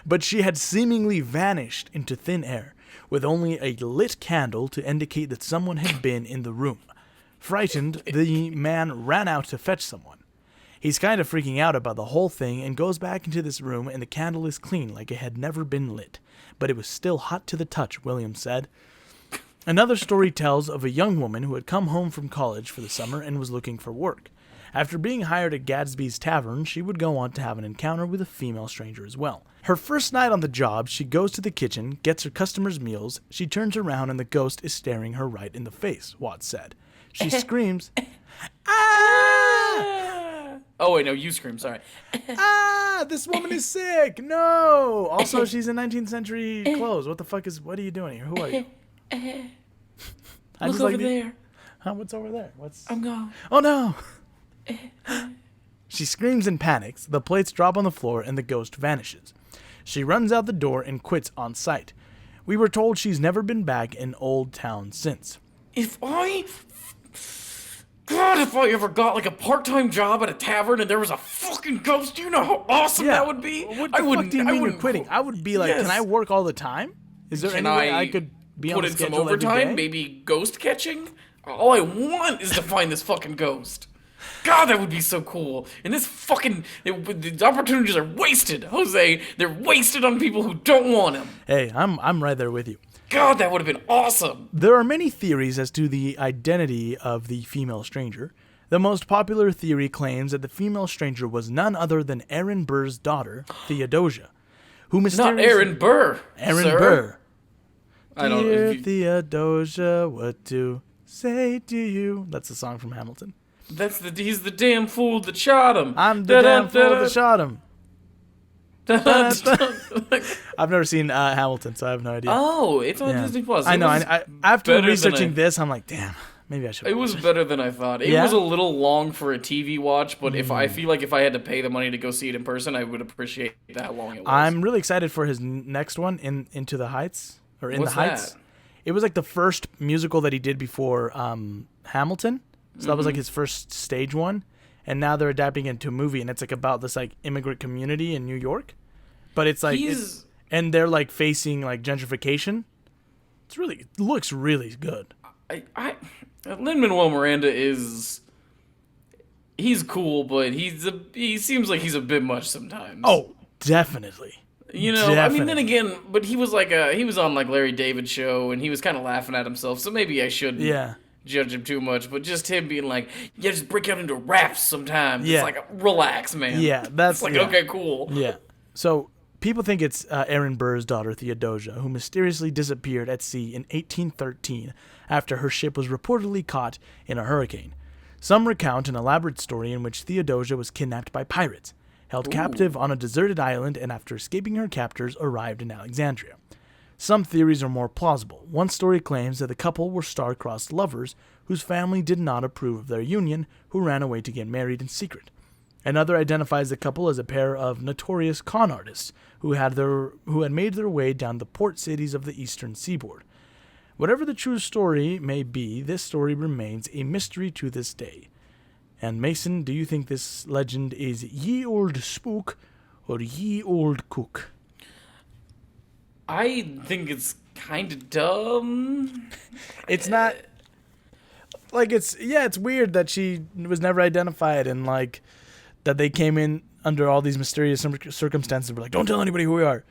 S1: But she had seemingly vanished into thin air, with only a lit candle to indicate that someone had been in the room. Frightened, the man ran out to fetch someone. He's kind of freaking out about the whole thing and goes back into this room, and the candle is clean like it had never been lit. But it was still hot to the touch, Williams said. Another story tells of a young woman who had come home from college for the summer and was looking for work. After being hired at Gadsby's Tavern, she would go on to have an encounter with a female stranger as well. Her first night on the job, she goes to the kitchen, gets her customers' meals, she turns around and the ghost is staring her right in the face, Watts said. She screams, "Ah!"
S3: Oh, wait, no, you scream, sorry.
S1: "Ah, this woman is sick, no!" Also, she's in 19th century clothes. What are you doing here? Who are you?
S4: Look over there.
S1: Huh, what's over there?
S4: I'm gone.
S1: Oh no! She screams and panics, the plates drop on the floor, and the ghost vanishes. She runs out the door and quits on sight. We were told she's never been back in Old Town since.
S3: If I ever got like a part-time job at a tavern and there was a fucking ghost, do you know how awesome that would be?
S1: What the fuck do you mean you're quitting? I would be like,
S3: Yes.
S1: Can I work all the time? Is there any way I could be on
S3: put
S1: the
S3: in some
S1: schedule every
S3: overtime,
S1: day?
S3: maybe ghost catching? All I want is to find this fucking ghost. God, that would be so cool. And this fucking... the opportunities are wasted, Jose. They're wasted on people who don't want them.
S1: Hey, I'm right there with you.
S3: God, that would have been awesome.
S1: There are many theories as to the identity of the female stranger. The most popular theory claims that the female stranger was none other than Aaron Burr's daughter, Theodosia, who mysteriously...
S3: Not Aaron Burr,
S1: Aaron
S3: sir.
S1: Burr.
S3: I don't
S1: Dear
S3: know.
S1: Theodosia, what to say to you? That's the song from Hamilton.
S3: He's the damn fool that shot him.
S1: I'm the damn fool that shot him. I've never seen Hamilton, so I have no idea.
S3: Oh, it's on Disney Plus.
S1: I know. After
S3: better than
S1: researching this, I'm like, damn, maybe I should.
S3: It was better than I thought. It was a little long for a TV watch, but if I feel like if I had to pay the money to go see it in person, I would appreciate how long it was.
S1: I'm really excited for his next one, Into the Heights, or In
S3: What's
S1: the Heights.
S3: that?
S1: It was like the first musical that he did before Hamilton, so that was like his first stage one, and now they're adapting it into a movie, and it's like about this like immigrant community in New York, but it's like and they're like facing like gentrification. It looks really good.
S3: Lin-Manuel Miranda he's cool, but he seems like he's a bit much sometimes.
S1: Oh, definitely.
S3: You know, I mean, then again, but he was on like Larry David show, and he was kind of laughing at himself, so maybe I shouldn't judge him too much. But just him being like, just break out into raps sometimes. Yeah. It's like, relax, man.
S1: Yeah, that's
S3: it's like, okay, cool.
S1: Yeah. So people think it's Aaron Burr's daughter, Theodosia, who mysteriously disappeared at sea in 1813 after her ship was reportedly caught in a hurricane. Some recount an elaborate story in which Theodosia was kidnapped by pirates, held captive on a deserted island, and after escaping her captors, arrived in Alexandria. Some theories are more plausible. One story claims that the couple were star-crossed lovers whose family did not approve of their union, who ran away to get married in secret. Another identifies the couple as a pair of notorious con artists who had made their way down the port cities of the eastern seaboard. Whatever the true story may be, this story remains a mystery to this day. And Mason, do you think this legend is ye old spook or ye old cook?
S3: I think it's kind of dumb.
S1: It's not like it's weird that she was never identified and like that they came in under all these mysterious circumstances. We're like, don't tell anybody who we are.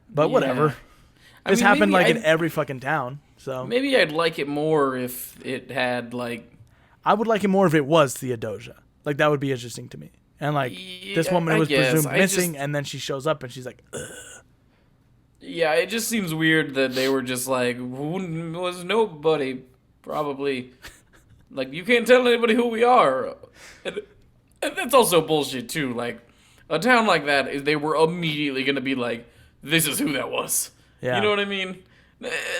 S1: But whatever. This happened like in every fucking town. So
S3: maybe I'd like it more if it had like.
S1: I would like it more if it was Theodosia. Like, that would be interesting to me. And, like, this woman was presumed missing, and then she shows up, and she's like, ugh.
S3: Yeah, it just seems weird that they were just like, who was nobody, probably. Like, you can't tell anybody who we are. And that's also bullshit, too. Like, a town like that, they were immediately going to be like, this is who that was. Yeah. You know what I mean?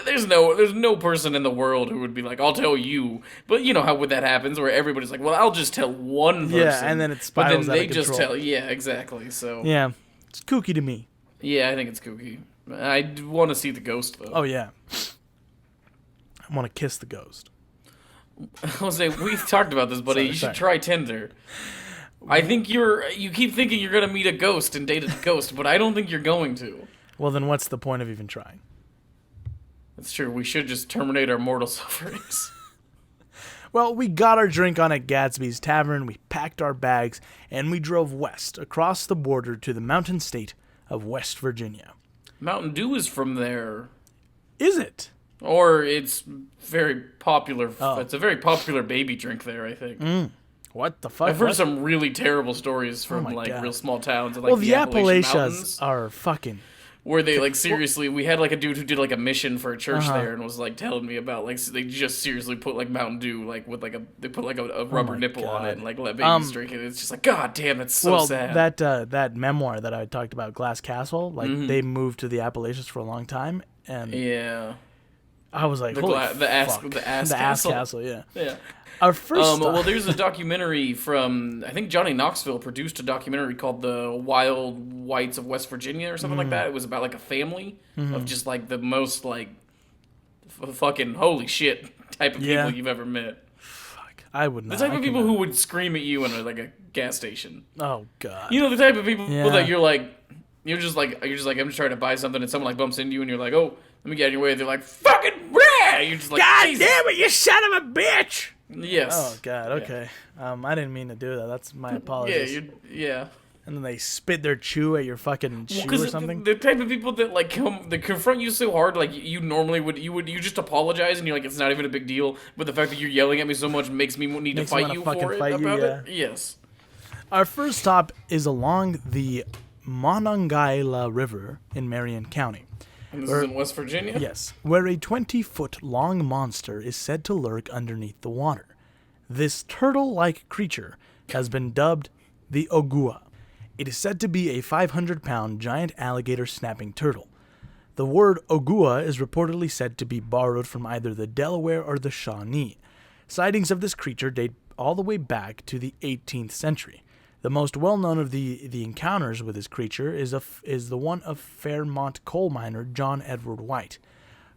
S3: There's no person in the world who would be like, I'll tell you. But you know how that happens, where everybody's like, well, I'll just tell one person.
S1: Yeah, and then it spirals
S3: but then they
S1: out of
S3: just
S1: control.
S3: tell. Yeah, exactly. So
S1: yeah, it's kooky to me.
S3: Yeah, I think it's kooky. I want to see the ghost though.
S1: Oh yeah, I want to kiss the ghost.
S3: Jose, we've talked about this, buddy. You should try Tinder. I think you keep thinking you're gonna meet a ghost and date a ghost, but I don't think you're going to.
S1: Well, then what's the point of even trying?
S3: That's true. We should just terminate our mortal sufferings.
S1: Well, we got our drink on at Gatsby's Tavern, we packed our bags, and we drove west, across the border to the mountain state of West Virginia.
S3: Mountain Dew is from there.
S1: Is it?
S3: Or it's very popular. Oh. It's a very popular baby drink there, I think.
S1: What the fuck?
S3: I've heard some really terrible stories from real small towns. Like
S1: the Appalachians are fucking...
S3: Where they, like, seriously, we had, like, a dude who did, like, a mission for a church there and was, like, telling me about, like, they just seriously put, like, Mountain Dew, like, with, like, they put, like, a rubber nipple on it and, like, let babies drink it. It's just like, God damn, that's so sad.
S1: That memoir that I talked about, Glass Castle, like, they moved to the Appalachians for a long time. And
S3: yeah.
S1: I was like, holy fuck.
S3: The ass castle.
S1: Yeah.
S3: Yeah.
S1: Our first.
S3: Well, there's a documentary from, I think Johnny Knoxville produced a documentary called The Wild Whites of West Virginia or something like that. It was about like a family of just like the most like fucking holy shit type of people you've ever met.
S1: Fuck, I would not.
S3: The type of people who would scream at you in like a gas station.
S1: Oh god.
S3: You know, the type of people that you're just like I'm just trying to buy something and someone like bumps into you and you're like, oh, let me get out of your way. They're like, fucking rah! You're just like,
S1: God
S3: Jesus.
S1: damn it, you son of a bitch!
S3: Yes.
S1: Oh god. Okay. I didn't mean to do that. That's my apologies.
S3: Yeah.
S1: And then they spit their chew at your fucking shoe or something.
S3: The type of people that like confront you so hard, like you normally would just apologize and you're like, it's not even a big deal. But the fact that you're yelling at me so much makes me need to fight you for it. Yes.
S1: Our first stop is along the Monongahela River in Marion County.
S3: And this is in West Virginia?
S1: Yes, where a 20-foot-long monster is said to lurk underneath the water. This turtle-like creature has been dubbed the Ogua. It is said to be a 500-pound giant alligator snapping turtle. The word Ogua is reportedly said to be borrowed from either the Delaware or the Shawnee. Sightings of this creature date all the way back to the 18th century. The most well-known of the encounters with this creature is the one of Fairmont coal miner John Edward White,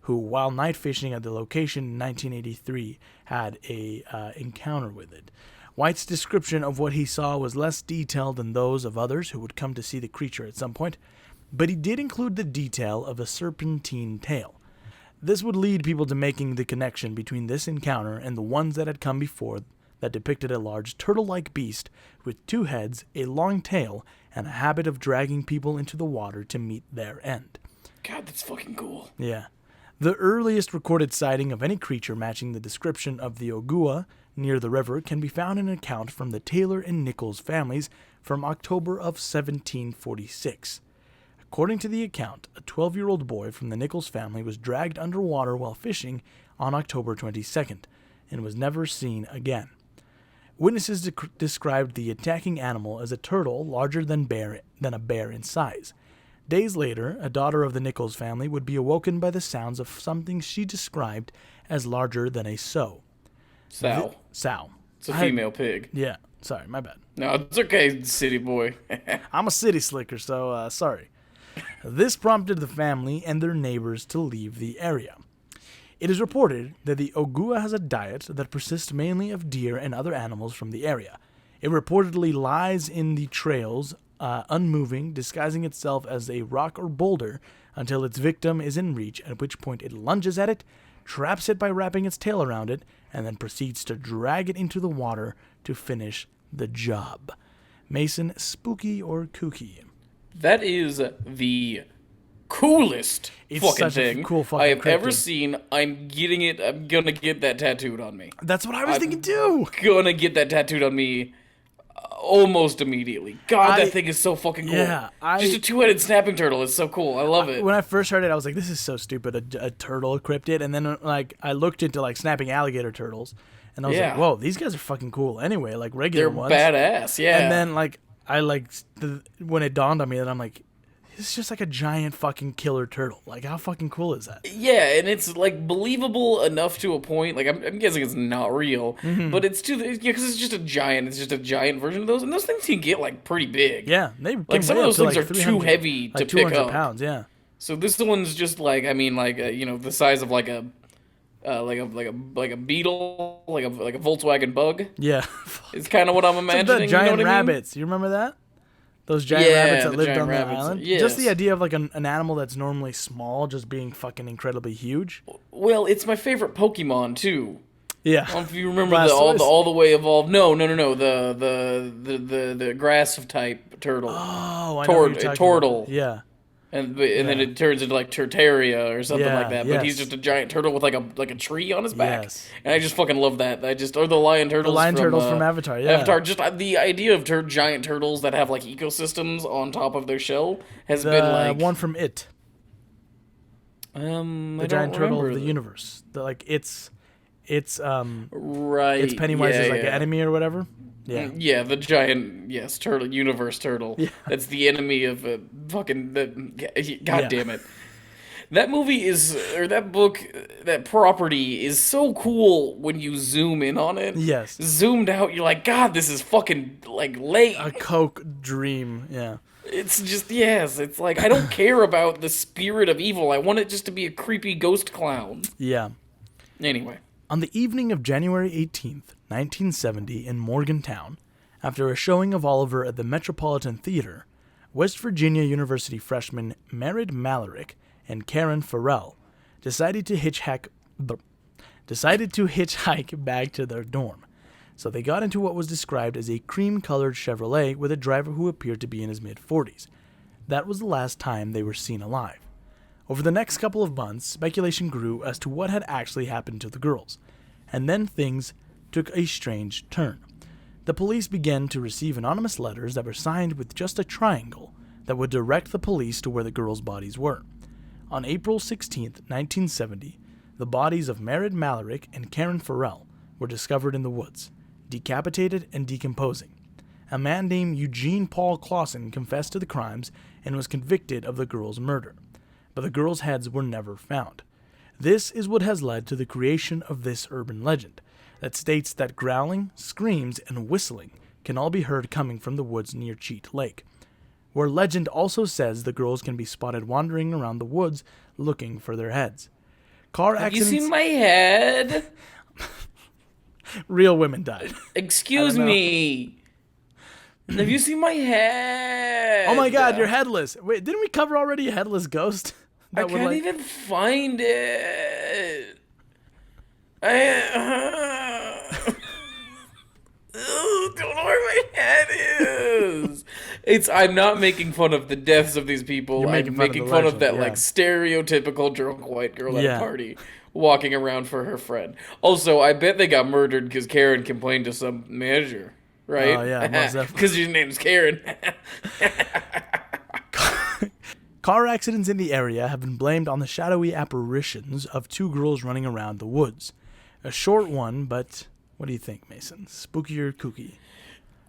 S1: who, while night fishing at the location in 1983, had a encounter with it. White's description of what he saw was less detailed than those of others who would come to see the creature at some point, but he did include the detail of a serpentine tail. This would lead people to making the connection between this encounter and the ones that had come before that depicted a large turtle-like beast with 2 heads, a long tail, and a habit of dragging people into the water to meet their end.
S3: God, that's fucking cool.
S1: Yeah. The earliest recorded sighting of any creature matching the description of the Ogua near the river can be found in an account from the Taylor and Nichols families from October of 1746. According to the account, a 12-year-old boy from the Nichols family was dragged underwater while fishing on October 22nd and was never seen again. Witnesses described the attacking animal as a turtle larger than a bear in size. Days later, a daughter of the Nichols family would be awoken by the sounds of something she described as larger than a sow.
S3: Sow.
S1: Sow.
S3: It's a female pig.
S1: Yeah. Sorry, my bad.
S3: No, it's okay, city boy.
S1: I'm a city slicker, so sorry. This prompted the family and their neighbors to leave the area. It is reported that the Ogua has a diet that persists mainly of deer and other animals from the area. It reportedly lies in the trails, unmoving, disguising itself as a rock or boulder until its victim is in reach, at which point it lunges at it, traps it by wrapping its tail around it, and then proceeds to drag it into the water to finish the job. Mason, spooky or kooky?
S3: That is the coolest fucking thing
S1: cool fucking
S3: I have
S1: cryptid.
S3: ever seen. I'm gonna get that tattooed on me.
S1: That's what I was thinking too.
S3: Gonna get that tattooed on me almost immediately. God, that thing is so fucking cool.
S1: Yeah,
S3: just a 2-headed snapping turtle is so cool. I love it.
S1: When I first heard it, I was like, this is so stupid, a turtle cryptid. And then like I looked into like snapping alligator turtles, and I was like, whoa, these guys are fucking cool anyway, like regular ones.
S3: They're badass, yeah.
S1: And then like when it dawned on me that I'm like, it's just like a giant fucking killer turtle. Like, how fucking cool is that?
S3: Yeah, and it's like believable enough to a point. Like, I'm guessing it's not real, but it's because it's just a giant. It's just a giant version of those, and those things can get like pretty big.
S1: Yeah, they
S3: like some of those things are too heavy to pick up.
S1: Pounds, yeah.
S3: So this one's just like, I mean, like the size of like a beetle, like a Volkswagen Bug.
S1: Yeah,
S3: it's kind of what I'm imagining.
S1: The giant
S3: you know what
S1: rabbits.
S3: I mean?
S1: You remember that? Those giant rabbits that lived on the
S3: rabbits.
S1: island?
S3: Yes.
S1: Just the idea of like an animal that's normally small just being fucking incredibly huge.
S3: Well, it's my favorite Pokemon too.
S1: Yeah.
S3: I don't know if you remember all the way evolved. No. The grass type turtle.
S1: Oh, I know what you're talking about. Yeah.
S3: And then it turns into like Turtaria or something like that. But he's just a giant turtle with like a tree on his back. Yes. And I just fucking love that. Or the lion turtles.
S1: The lion turtles from Avatar. Yeah.
S3: Avatar. Just the idea of giant turtles that have like ecosystems on top of their shell has been like
S1: one from It. The giant turtle of the universe. It's
S3: right.
S1: It's Pennywise's enemy or whatever. Yeah.
S3: Yeah, the giant turtle, universe turtle. Yeah. That's the enemy of fucking God damn it. That movie that book, that property is so cool when you zoom in on it.
S1: Yes.
S3: Zoomed out, you're like, God, this is fucking, like, late.
S1: A Coke dream, yeah.
S3: It's just, yes, it's like, I don't care about the spirit of evil. I want it just to be a creepy ghost clown.
S1: Yeah.
S3: Anyway.
S1: On the evening of January 18th, 1970, in Morgantown, after a showing of Oliver at the Metropolitan Theater, West Virginia University freshmen Merritt Malarick and Karen Farrell decided to hitchhike back to their dorm. So they got into what was described as a cream-colored Chevrolet with a driver who appeared to be in his mid-40s. That was the last time they were seen alive. Over the next couple of months, speculation grew as to what had actually happened to the girls, and then things took a strange turn. The police began to receive anonymous letters that were signed with just a triangle that would direct the police to where the girls' bodies were. On April 16, 1970, the bodies of Merritt Malarick and Karen Farrell were discovered in the woods, decapitated and decomposing. A man named Eugene Paul Clausen confessed to the crimes and was convicted of the girls' murder, but the girls' heads were never found. This is what has led to the creation of this urban legend that states that growling, screams, and whistling can all be heard coming from the woods near Cheat Lake, where legend also says the girls can be spotted wandering around the woods looking for their heads.
S3: Have you seen my head?
S1: Real women died.
S3: Excuse me. Have you seen my head?
S1: Oh my God, you're headless. Wait, didn't we cover already a headless ghost?
S3: I can't even find it. Don't know where my head is. I'm not making fun of the deaths of these people. I'm making fun of that, like, stereotypical drunk white girl at a party walking around for her friend. Also, I bet they got murdered because Karen complained to some manager, right?
S1: Oh, yeah.
S3: Because your name's Karen.
S1: Car accidents in the area have been blamed on the shadowy apparitions of two girls running around the woods. A short one, but what do you think, Mason? Spooky or kooky?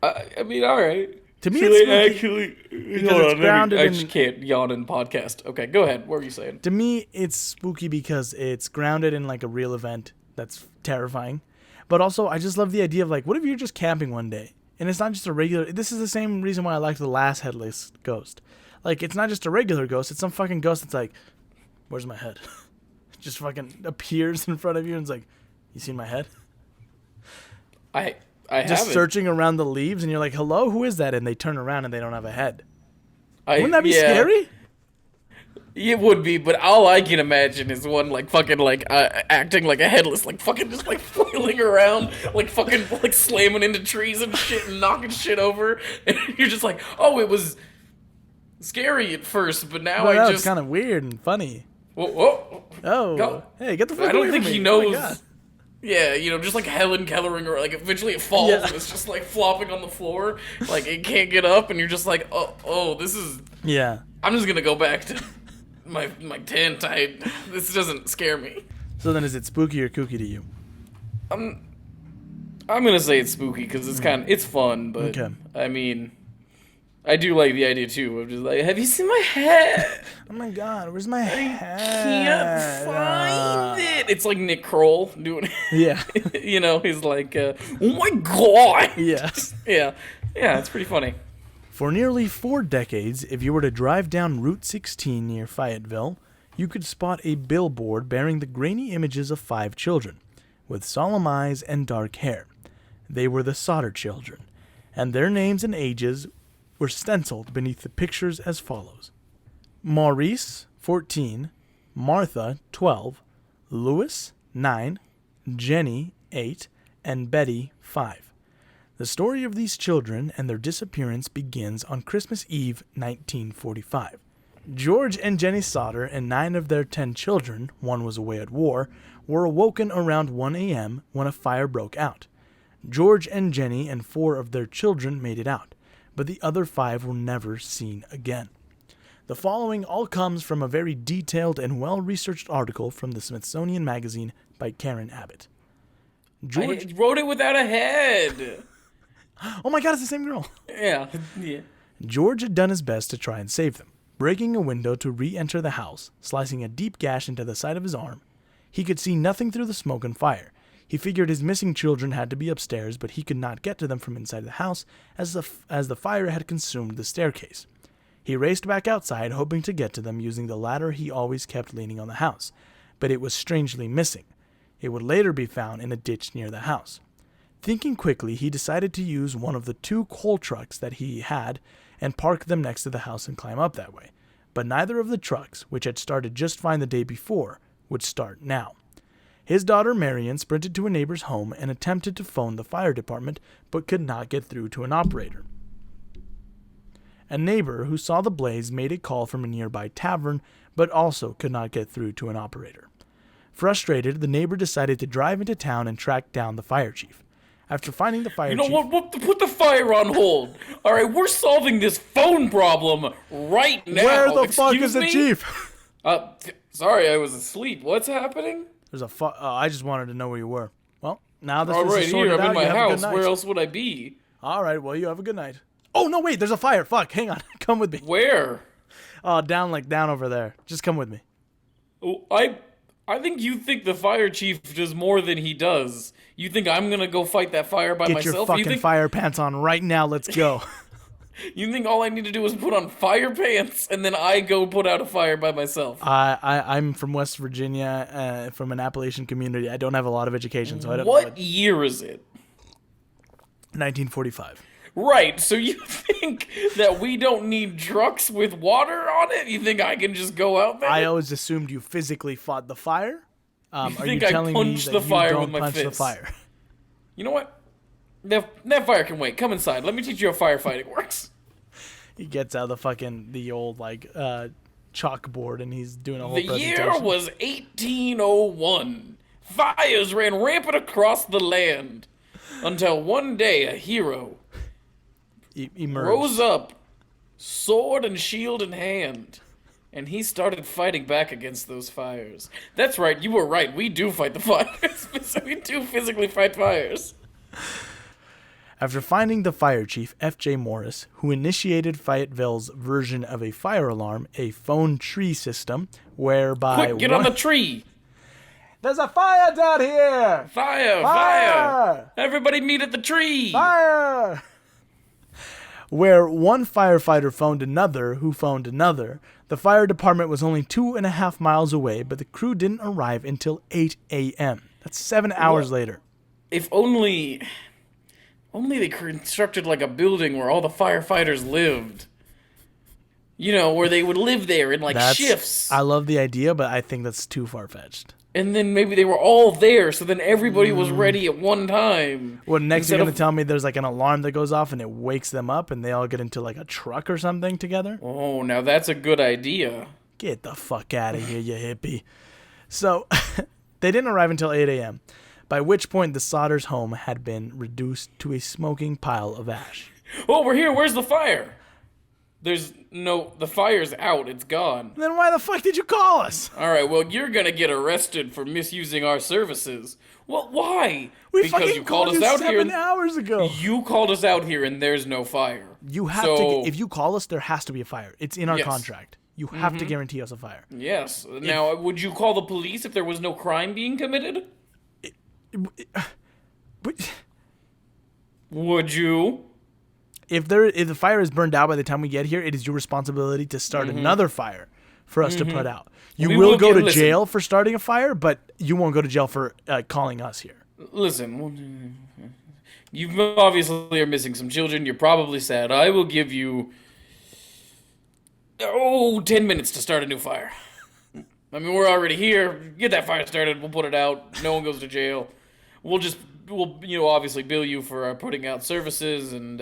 S3: I mean, all right.
S1: To me, it's spooky.
S3: Actually, hold on, I just can't yawn in podcast. Okay, go ahead. What were you saying?
S1: To me, it's spooky because it's grounded in, like, a real event that's terrifying. But also, I just love the idea of, like, what if you're just camping one day? And it's not just a regular... This is the same reason why I liked the last Headless ghost. Like, it's not just a regular ghost. It's some fucking ghost that's like, where's my head? Just fucking appears in front of you and it's like, you seen my head?
S3: I
S1: just
S3: haven't.
S1: Searching around the leaves and you're like, hello, who is that? And they turn around and they don't have a head. Wouldn't that be scary?
S3: It would be, but all I can imagine is one, like, fucking, like, acting like a headless, like, fucking just, like, flailing around, like, fucking, like, slamming into trees and shit and knocking shit over. And you're just like, oh, it was scary at first, but now
S1: it's kind of weird and funny.
S3: Whoa.
S1: Oh.
S3: Go.
S1: Hey, get the fuck
S3: I don't
S1: away
S3: think
S1: from
S3: he
S1: me.
S3: knows.
S1: Oh,
S3: yeah, you know, just like Helen Kellering, or like eventually it falls and it's just like flopping on the floor, like it can't get up, and you're just like, oh, this is.
S1: Yeah.
S3: I'm just gonna go back to my tent. This doesn't scare me.
S1: So then, is it spooky or kooky to you?
S3: I'm gonna say it's spooky because it's fun, but
S1: okay.
S3: I mean, I do like the idea too of just like, have you seen my head?
S1: Oh my God, where's my head?
S3: Can't find it. It's like Nick Kroll doing it.
S1: Yeah.
S3: You know, he's like, oh my God.
S1: Yeah.
S3: Yeah, it's pretty funny.
S1: For nearly 4 decades, if you were to drive down Route 16 near Fayetteville, you could spot a billboard bearing the grainy images of 5 children, with solemn eyes and dark hair. They were the Sodder children, and their names and ages were stenciled beneath the pictures as follows: Maurice, 14, Martha, 12, Louis, 9, Jenny, 8, and Betty, 5. The story of these children and their disappearance begins on Christmas Eve, 1945. George and Jenny Sodder and 9 of their 10 children, one was away at war, were awoken around 1 a.m. when a fire broke out. George and Jenny and 4 of their children made it out, but the other 5 were never seen again. The following all comes from a very detailed and well-researched article from the Smithsonian Magazine by Karen Abbott.
S3: George wrote it without a head.
S1: Oh my God, it's the same girl.
S3: Yeah.
S1: George had done his best to try and save them, Breaking a window to re-enter the house, slicing a deep gash into the side of his arm, he could see nothing through the smoke and fire. He figured his missing children had to be upstairs, but he could not get to them from inside the house as the fire had consumed the staircase. He raced back outside, hoping to get to them using the ladder he always kept leaning on the house, but it was strangely missing. It would later be found in a ditch near the house. Thinking quickly, he decided to use one of the 2 coal trucks that he had and park them next to the house and climb up that way. But neither of the trucks, which had started just fine the day before, would start now. His daughter Marion sprinted to a neighbor's home and attempted to phone the fire department, but could not get through to an operator. A neighbor who saw the blaze made a call from a nearby tavern, but also could not get through to an operator. Frustrated, the neighbor decided to drive into town and track down the fire chief. After finding the fire chief...
S3: You know what? Put the fire on hold. All right, we're solving this phone problem right now.
S1: Where the fuck is the chief?
S3: Sorry, I was asleep. What's happening?
S1: There's a I just wanted to know where you were. Well, now this
S3: All right,
S1: is sorted
S3: here, I'm
S1: out.
S3: in my
S1: You have a
S3: house.
S1: good night.
S3: Where else would I be?
S1: All right, well, you have a good night. Oh, no, wait, there's a fire. Fuck, hang on. Come with me.
S3: Where?
S1: Down over there. Just come with me.
S3: Oh, I think you think the fire chief does more than he does. You think I'm gonna go fight that fire by myself?
S1: Get your fucking fire pants on right now. Let's go.
S3: You think all I need to do is put on fire pants and then I go put out a fire by myself?
S1: I'm from West Virginia, from an Appalachian community. I don't have a lot of education, so I don't know.
S3: What year is it?
S1: 1945.
S3: Right, so you think that we don't need trucks with water on it? You think I can just go out there?
S1: I always assumed you physically fought the fire. Are you
S3: think I
S1: telling me
S3: punched
S1: that
S3: the
S1: you
S3: fire
S1: don't
S3: with my
S1: punch the
S3: fist?
S1: fire?
S3: You know what? That fire can wait. Come inside. Let me teach you how firefighting works.
S1: He gets out the old chalkboard and he's doing a whole
S3: The
S1: presentation.
S3: year was 1801. Fires ran rampant across the land until one day a hero
S1: Emerged.
S3: rose up, sword and shield in hand, and he started fighting back against those fires. That's right, you were right. We do fight the fires. We do physically fight fires.
S1: After finding the fire chief, F.J. Morris, who initiated Fayetteville's version of a fire alarm, a phone tree system, whereby...
S3: Quick, get on the tree!
S1: There's a fire down here!
S3: Fire! Everybody meet at the tree!
S1: Fire! Where one firefighter phoned another, who phoned another. The fire department was only 2.5 miles away, but the crew didn't arrive until 8 a.m. That's 7 hours later.
S3: If only they constructed like a building where all the firefighters lived. You know, where they would live there in shifts.
S1: I love the idea, but I think that's too far-fetched.
S3: And then maybe they were all there, so then everybody was ready at one time.
S1: Well, next you're going to tell me there's an alarm that goes off and it wakes them up and they all get into a truck or something together?
S3: Oh, now that's a good idea.
S1: Get the fuck out of here, you hippie. So, they didn't arrive until 8 a.m., by which point the Sodders' home had been reduced to a smoking pile of ash.
S3: Oh, we're here. Where's the fire? The fire's out. It's gone.
S1: Then why the fuck did you call us?
S3: All right, well, you're going to get arrested for misusing our services. Well, why?
S1: Because fucking called us out 7 hours ago.
S3: You called us out here and there's no fire.
S1: You have to, if you call us, there has to be a fire. It's in our contract. You have to guarantee us a fire.
S3: Yes. Now, would you call the police if there was no crime being committed? Would you?
S1: If the fire is burned out by the time we get here, it is your responsibility to start another fire for us to put out. You will go to jail for starting a fire, but you won't go to jail for calling us here.
S3: Listen, you obviously are missing some children. You're probably sad. I will give you 10 minutes to start a new fire. I mean, we're already here. Get that fire started. We'll put it out. No one goes to jail. We'll obviously bill you for putting out services, and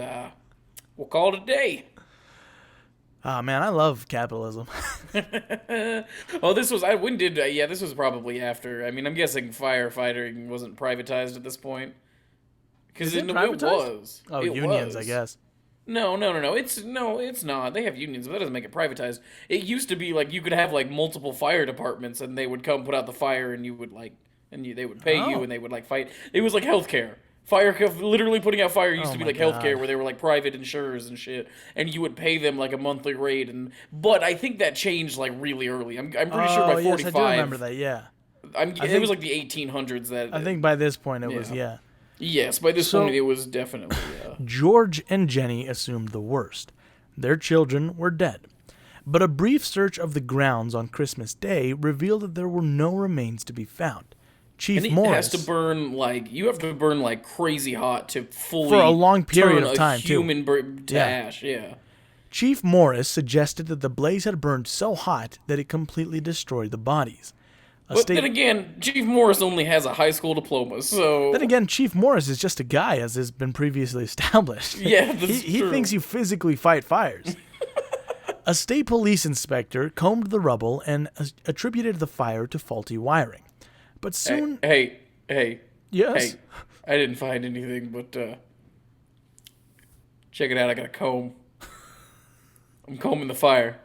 S3: we'll call it a day.
S1: Oh, man, I love capitalism.
S3: This was probably after. I mean, I'm guessing firefighting wasn't privatized at this point. Because it was.
S1: Oh, unions, I guess.
S3: No. It's not. They have unions, but that doesn't make it privatized. It used to be you could have multiple fire departments, and they would come put out the fire, and you would they would pay you, and they would fight. It was like healthcare. Literally putting out fire used to be
S1: my
S3: like healthcare,
S1: God.
S3: where they were like private insurers and shit, and you would pay them like a monthly rate. But I think that changed like really early. I'm pretty sure by 45.
S1: Yes, I do remember that, yeah.
S3: It was like the 1800s that.
S1: I think by this point it was, yeah.
S3: Yes, by this point it was definitely.
S1: George and Jenny assumed the worst. Their children were dead. But a brief search of the grounds on Christmas Day revealed that there were no remains to be found. Chief Morris
S3: has to burn you have to burn like crazy hot to fully
S1: for a long period of time,
S3: to ash. Yeah.
S1: Chief Morris suggested that the blaze had burned so hot that it completely destroyed the bodies.
S3: But then again, Chief Morris only has a high school diploma, so...
S1: Then again, Chief Morris is just a guy, as has been previously established.
S3: Yeah, that's
S1: He
S3: true.
S1: thinks you physically fight fires. A state police inspector combed the rubble and attributed the fire to faulty wiring. But soon...
S3: Hey.
S1: Yes?
S3: Hey, I didn't find anything, but, check it out, I got a comb. I'm combing the fire.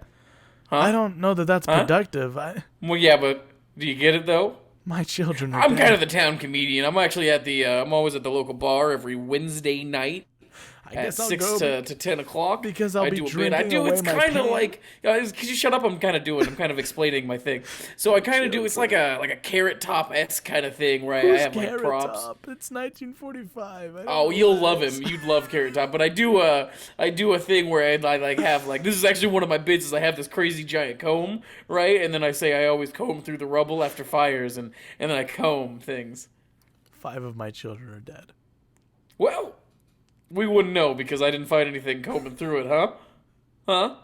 S3: Huh?
S1: I don't know that that's productive.
S3: Well, yeah, but do you get it, though?
S1: My children are
S3: I'm
S1: dead.
S3: kind of the town comedian. I'm actually I'm always at the local bar every Wednesday night.
S1: I guess
S3: At
S1: I'll
S3: 6
S1: go
S3: to 10 o'clock.
S1: because I'll
S3: I
S1: be
S3: do a bit.
S1: drinking
S3: I do.
S1: away
S3: It's
S1: my
S3: kind of
S1: pain.
S3: like, could you shut up? I'm kind of explaining my thing. So I kind of do. It's like a Carrot Top-esque kind of thing where I have like
S1: Carrot
S3: props.
S1: Top? It's 1945. I don't
S3: Oh,
S1: know
S3: you'll
S1: what
S3: love
S1: that is.
S3: him. You'd love Carrot Top. But I do a thing where I like have like, this is actually one of my bits is I have this crazy giant comb, right? And then I say I always comb through the rubble after fires, and then I comb things.
S1: 5 of my children are dead.
S3: Well, we wouldn't know because I didn't find anything combing through it, huh? Huh?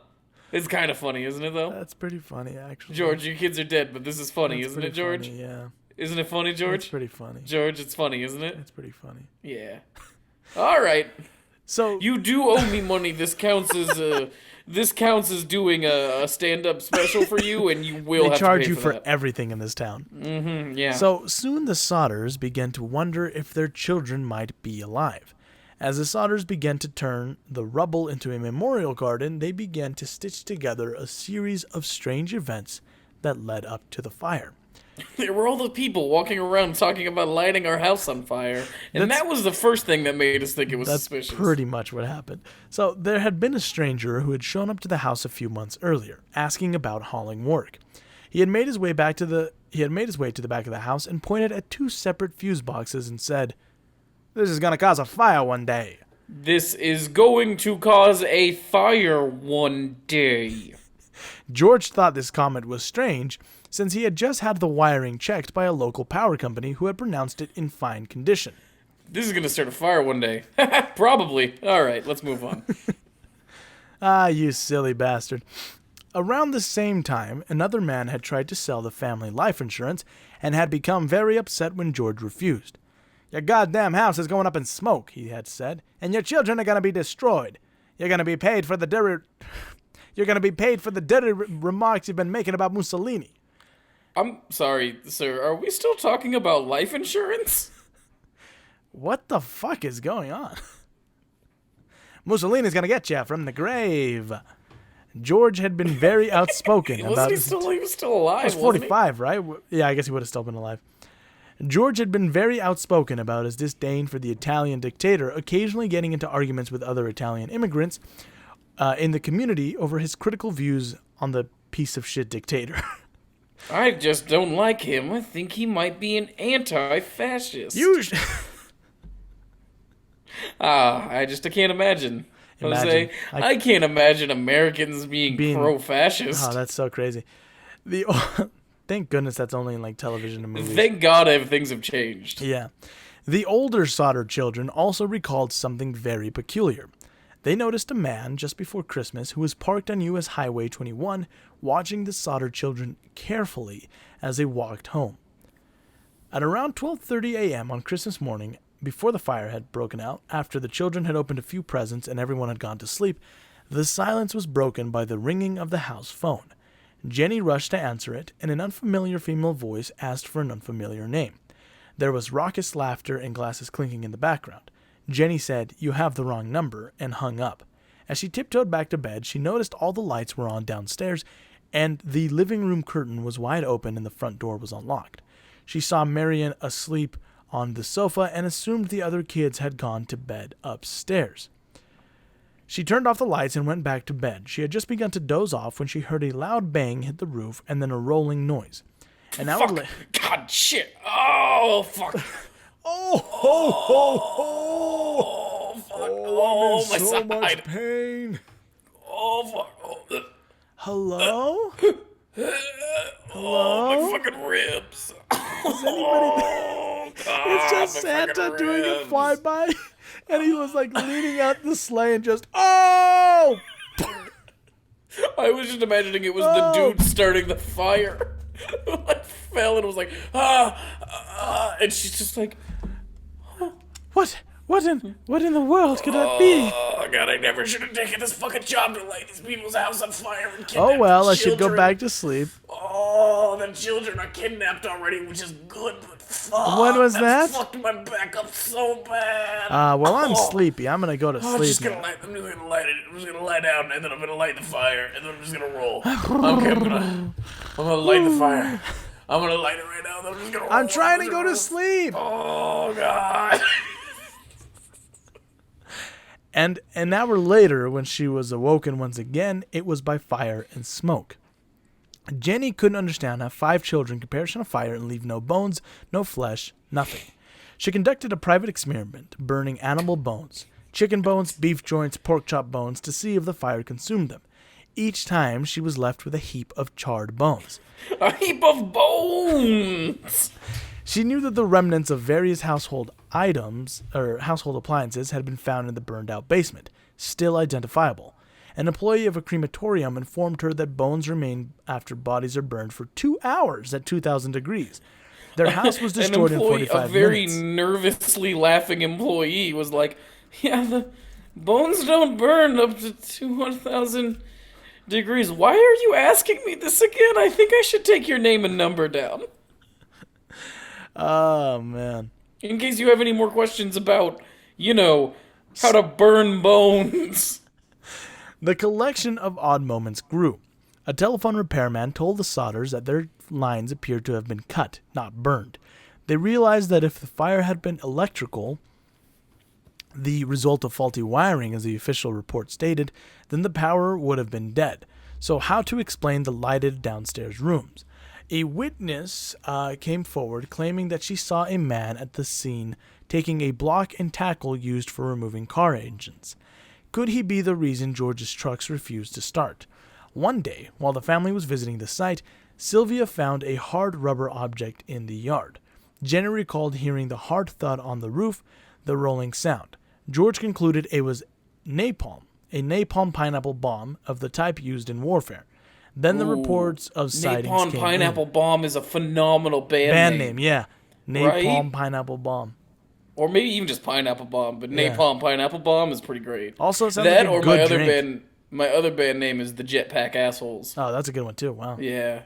S3: It's kind of funny, isn't it, though?
S1: That's pretty funny, actually.
S3: George, your kids are dead, but this is funny,
S1: That's
S3: isn't it,
S1: pretty
S3: George?
S1: funny, yeah.
S3: Isn't it funny,
S1: It's
S3: George?
S1: pretty funny.
S3: George, it's funny, isn't it?
S1: It's pretty funny.
S3: Yeah. All right.
S1: So
S3: You do owe me money. This counts as doing a stand-up special for you, and you will
S1: they
S3: have
S1: charge
S3: to pay
S1: you for
S3: that.
S1: everything in this town.
S3: Yeah.
S1: So soon the Sodders began to wonder if their children might be alive. As the Sodders began to turn the rubble into a memorial garden, they began to stitch together a series of strange events that led up to the fire.
S3: There were all the people walking around talking about lighting our house on fire, and that was the first thing that made us think it was
S1: That's
S3: suspicious.
S1: pretty much what happened. So there had been a stranger who had shown up to the house a few months earlier, asking about hauling work. He had made his way to the back of the house and pointed at 2 separate fuse boxes and said, "This is gonna cause a fire one day."
S3: This is going to cause a fire one day.
S1: George thought this comment was strange, since he had just had the wiring checked by a local power company who had pronounced it in fine condition.
S3: This is going to start a fire one day. Probably. All right, let's move on.
S1: Ah, you silly bastard. Around the same time, another man had tried to sell the family life insurance and had become very upset when George refused. "Your goddamn house is going up in smoke," he had said, "and your children are going to be destroyed. You're going to be paid for the dirty remarks you've been making about Mussolini."
S3: I'm sorry, sir. Are we still talking about life insurance?
S1: What the fuck is going on? Mussolini's gonna get you from the grave. George had been very outspoken about
S3: He was still alive,
S1: He was 45, right? Yeah, I guess he would have still been alive. George had been very outspoken about his disdain for the Italian dictator, occasionally getting into arguments with other Italian immigrants in the community over his critical views on the piece of shit dictator.
S3: I just don't like him. I think he might be an anti-fascist. I can't imagine.
S1: Imagine.
S3: I can't imagine Americans being pro-fascist.
S1: Oh, that's so crazy. Thank goodness that's only in like television and movies.
S3: Thank God things have changed.
S1: Yeah. The older Sodder children also recalled something very peculiar. They noticed a man just before Christmas who was parked on U.S. Highway 21 watching the Sodder children carefully as they walked home. At around 12:30 a.m. on Christmas morning, before the fire had broken out, after the children had opened a few presents and everyone had gone to sleep, the silence was broken by the ringing of the house phone. Jenny rushed to answer it, and an unfamiliar female voice asked for an unfamiliar name. There was raucous laughter and glasses clinking in the background. Jenny said, "You have the wrong number," and hung up. As she tiptoed back to bed, she noticed all the lights were on downstairs, and the living room curtain was wide open and the front door was unlocked. She saw Marion asleep on the sofa and assumed the other kids had gone to bed upstairs. She turned off the lights and went back to bed. She had just begun to doze off when she heard a loud bang hit the roof and then a rolling noise. An hour later...
S3: God, shit. Oh, fuck.
S1: Oh, ho, ho, ho.
S3: Fuck. Oh,
S1: I'm in
S3: my
S1: so
S3: side.
S1: much pain.
S3: Oh, fuck. Oh.
S1: Hello?
S3: Oh, my fucking ribs.
S1: Is anybody... It's just Santa doing a flyby, and he was like leaning out the sleigh and just, oh!
S3: I was just imagining it was the dude starting the fire. Like fell and was like, and she's just like,
S1: What in the world could that be?
S3: oh god, I never should have taken this fucking job to light these people's house on fire and kidnap
S1: Oh well, I
S3: children.
S1: should go back to sleep.
S3: Oh, the children are kidnapped already, which is good, but fuck.
S1: When was that?
S3: Fucked my back up so bad.
S1: Well, I'm sleepy. I'm gonna go to
S3: I'm
S1: sleep
S3: just gonna
S1: now.
S3: light. I'm just gonna light it. I'm just gonna lie down, and then I'm gonna light the fire, and then I'm just gonna roll. Okay, I'm gonna light the fire. I'm gonna light it right now. Then I'm just gonna roll.
S1: I'm trying to go to sleep.
S3: Oh god.
S1: And an hour later, when she was awoken once again, it was by fire and smoke. Jenny couldn't understand how 5 children could perish in a fire and leave no bones, no flesh, nothing. She conducted a private experiment, burning animal bones, chicken bones, beef joints, pork chop bones, to see if the fire consumed them. Each time, she was left with a heap of charred bones.
S3: A heap of bones!
S1: She knew that the remnants of various household items, or household appliances, had been found in the burned-out basement, still identifiable. An employee of a crematorium informed her that bones remain after bodies are burned for 2 hours at 2,000 degrees. Their house was destroyed in 45
S3: a very
S1: minutes.
S3: nervously laughing employee was like, yeah, the bones don't burn up to 2,000 degrees. Why are you asking me this again? I think I should take your name and number down.
S1: Oh, man.
S3: In case you have any more questions about, how to burn bones.
S1: The collection of odd moments grew. A telephone repairman told the Sodders that their lines appeared to have been cut, not burned. They realized that if the fire had been electrical, the result of faulty wiring, as the official report stated, then the power would have been dead. So how to explain the lighted downstairs rooms? A witness came forward claiming that she saw a man at the scene taking a block and tackle used for removing car engines. Could he be the reason George's trucks refused to start? One day, while the family was visiting the site, Sylvia found a hard rubber object in the yard. Jenny recalled hearing the hard thud on the roof, the rolling sound. George concluded it was napalm, a napalm pineapple bomb of the type used in warfare. Then the reports of sightings
S3: Napalm
S1: came
S3: Pineapple
S1: in.
S3: Bomb is a phenomenal band name.
S1: Yeah. Napalm
S3: Right?
S1: Pineapple Bomb.
S3: Or maybe even just Pineapple Bomb, but Napalm Pineapple Bomb is pretty great.
S1: Also, it sounds
S3: that
S1: like a
S3: or
S1: good drink.
S3: my other band name is the Jetpack Assholes.
S1: Oh, that's a good one too. Wow.
S3: Yeah.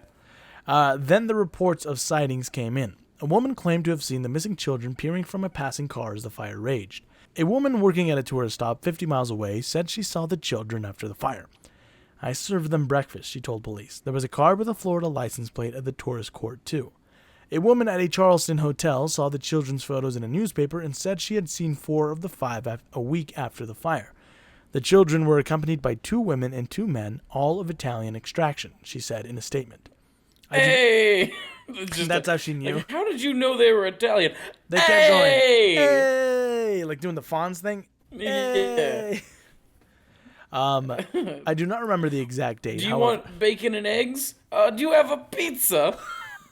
S1: Then the reports of sightings came in. A woman claimed to have seen the missing children peering from a passing car as the fire raged. A woman working at a tourist stop 50 miles away said she saw the children after the fire. I served them breakfast, she told police. There was a car with a Florida license plate at the tourist court, too. A woman at a Charleston hotel saw the children's photos in a newspaper and said she had seen 4 of the 5 a week after the fire. The children were accompanied by 2 women and 2 men, all of Italian extraction, she said in a statement.
S3: Hey!
S1: That's how she knew.
S3: Like, how did you know they were Italian?
S1: They kept going, hey! Like doing the Fonz thing. Hey! I do not remember the exact date.
S3: Do you want bacon and eggs? Do you have a pizza?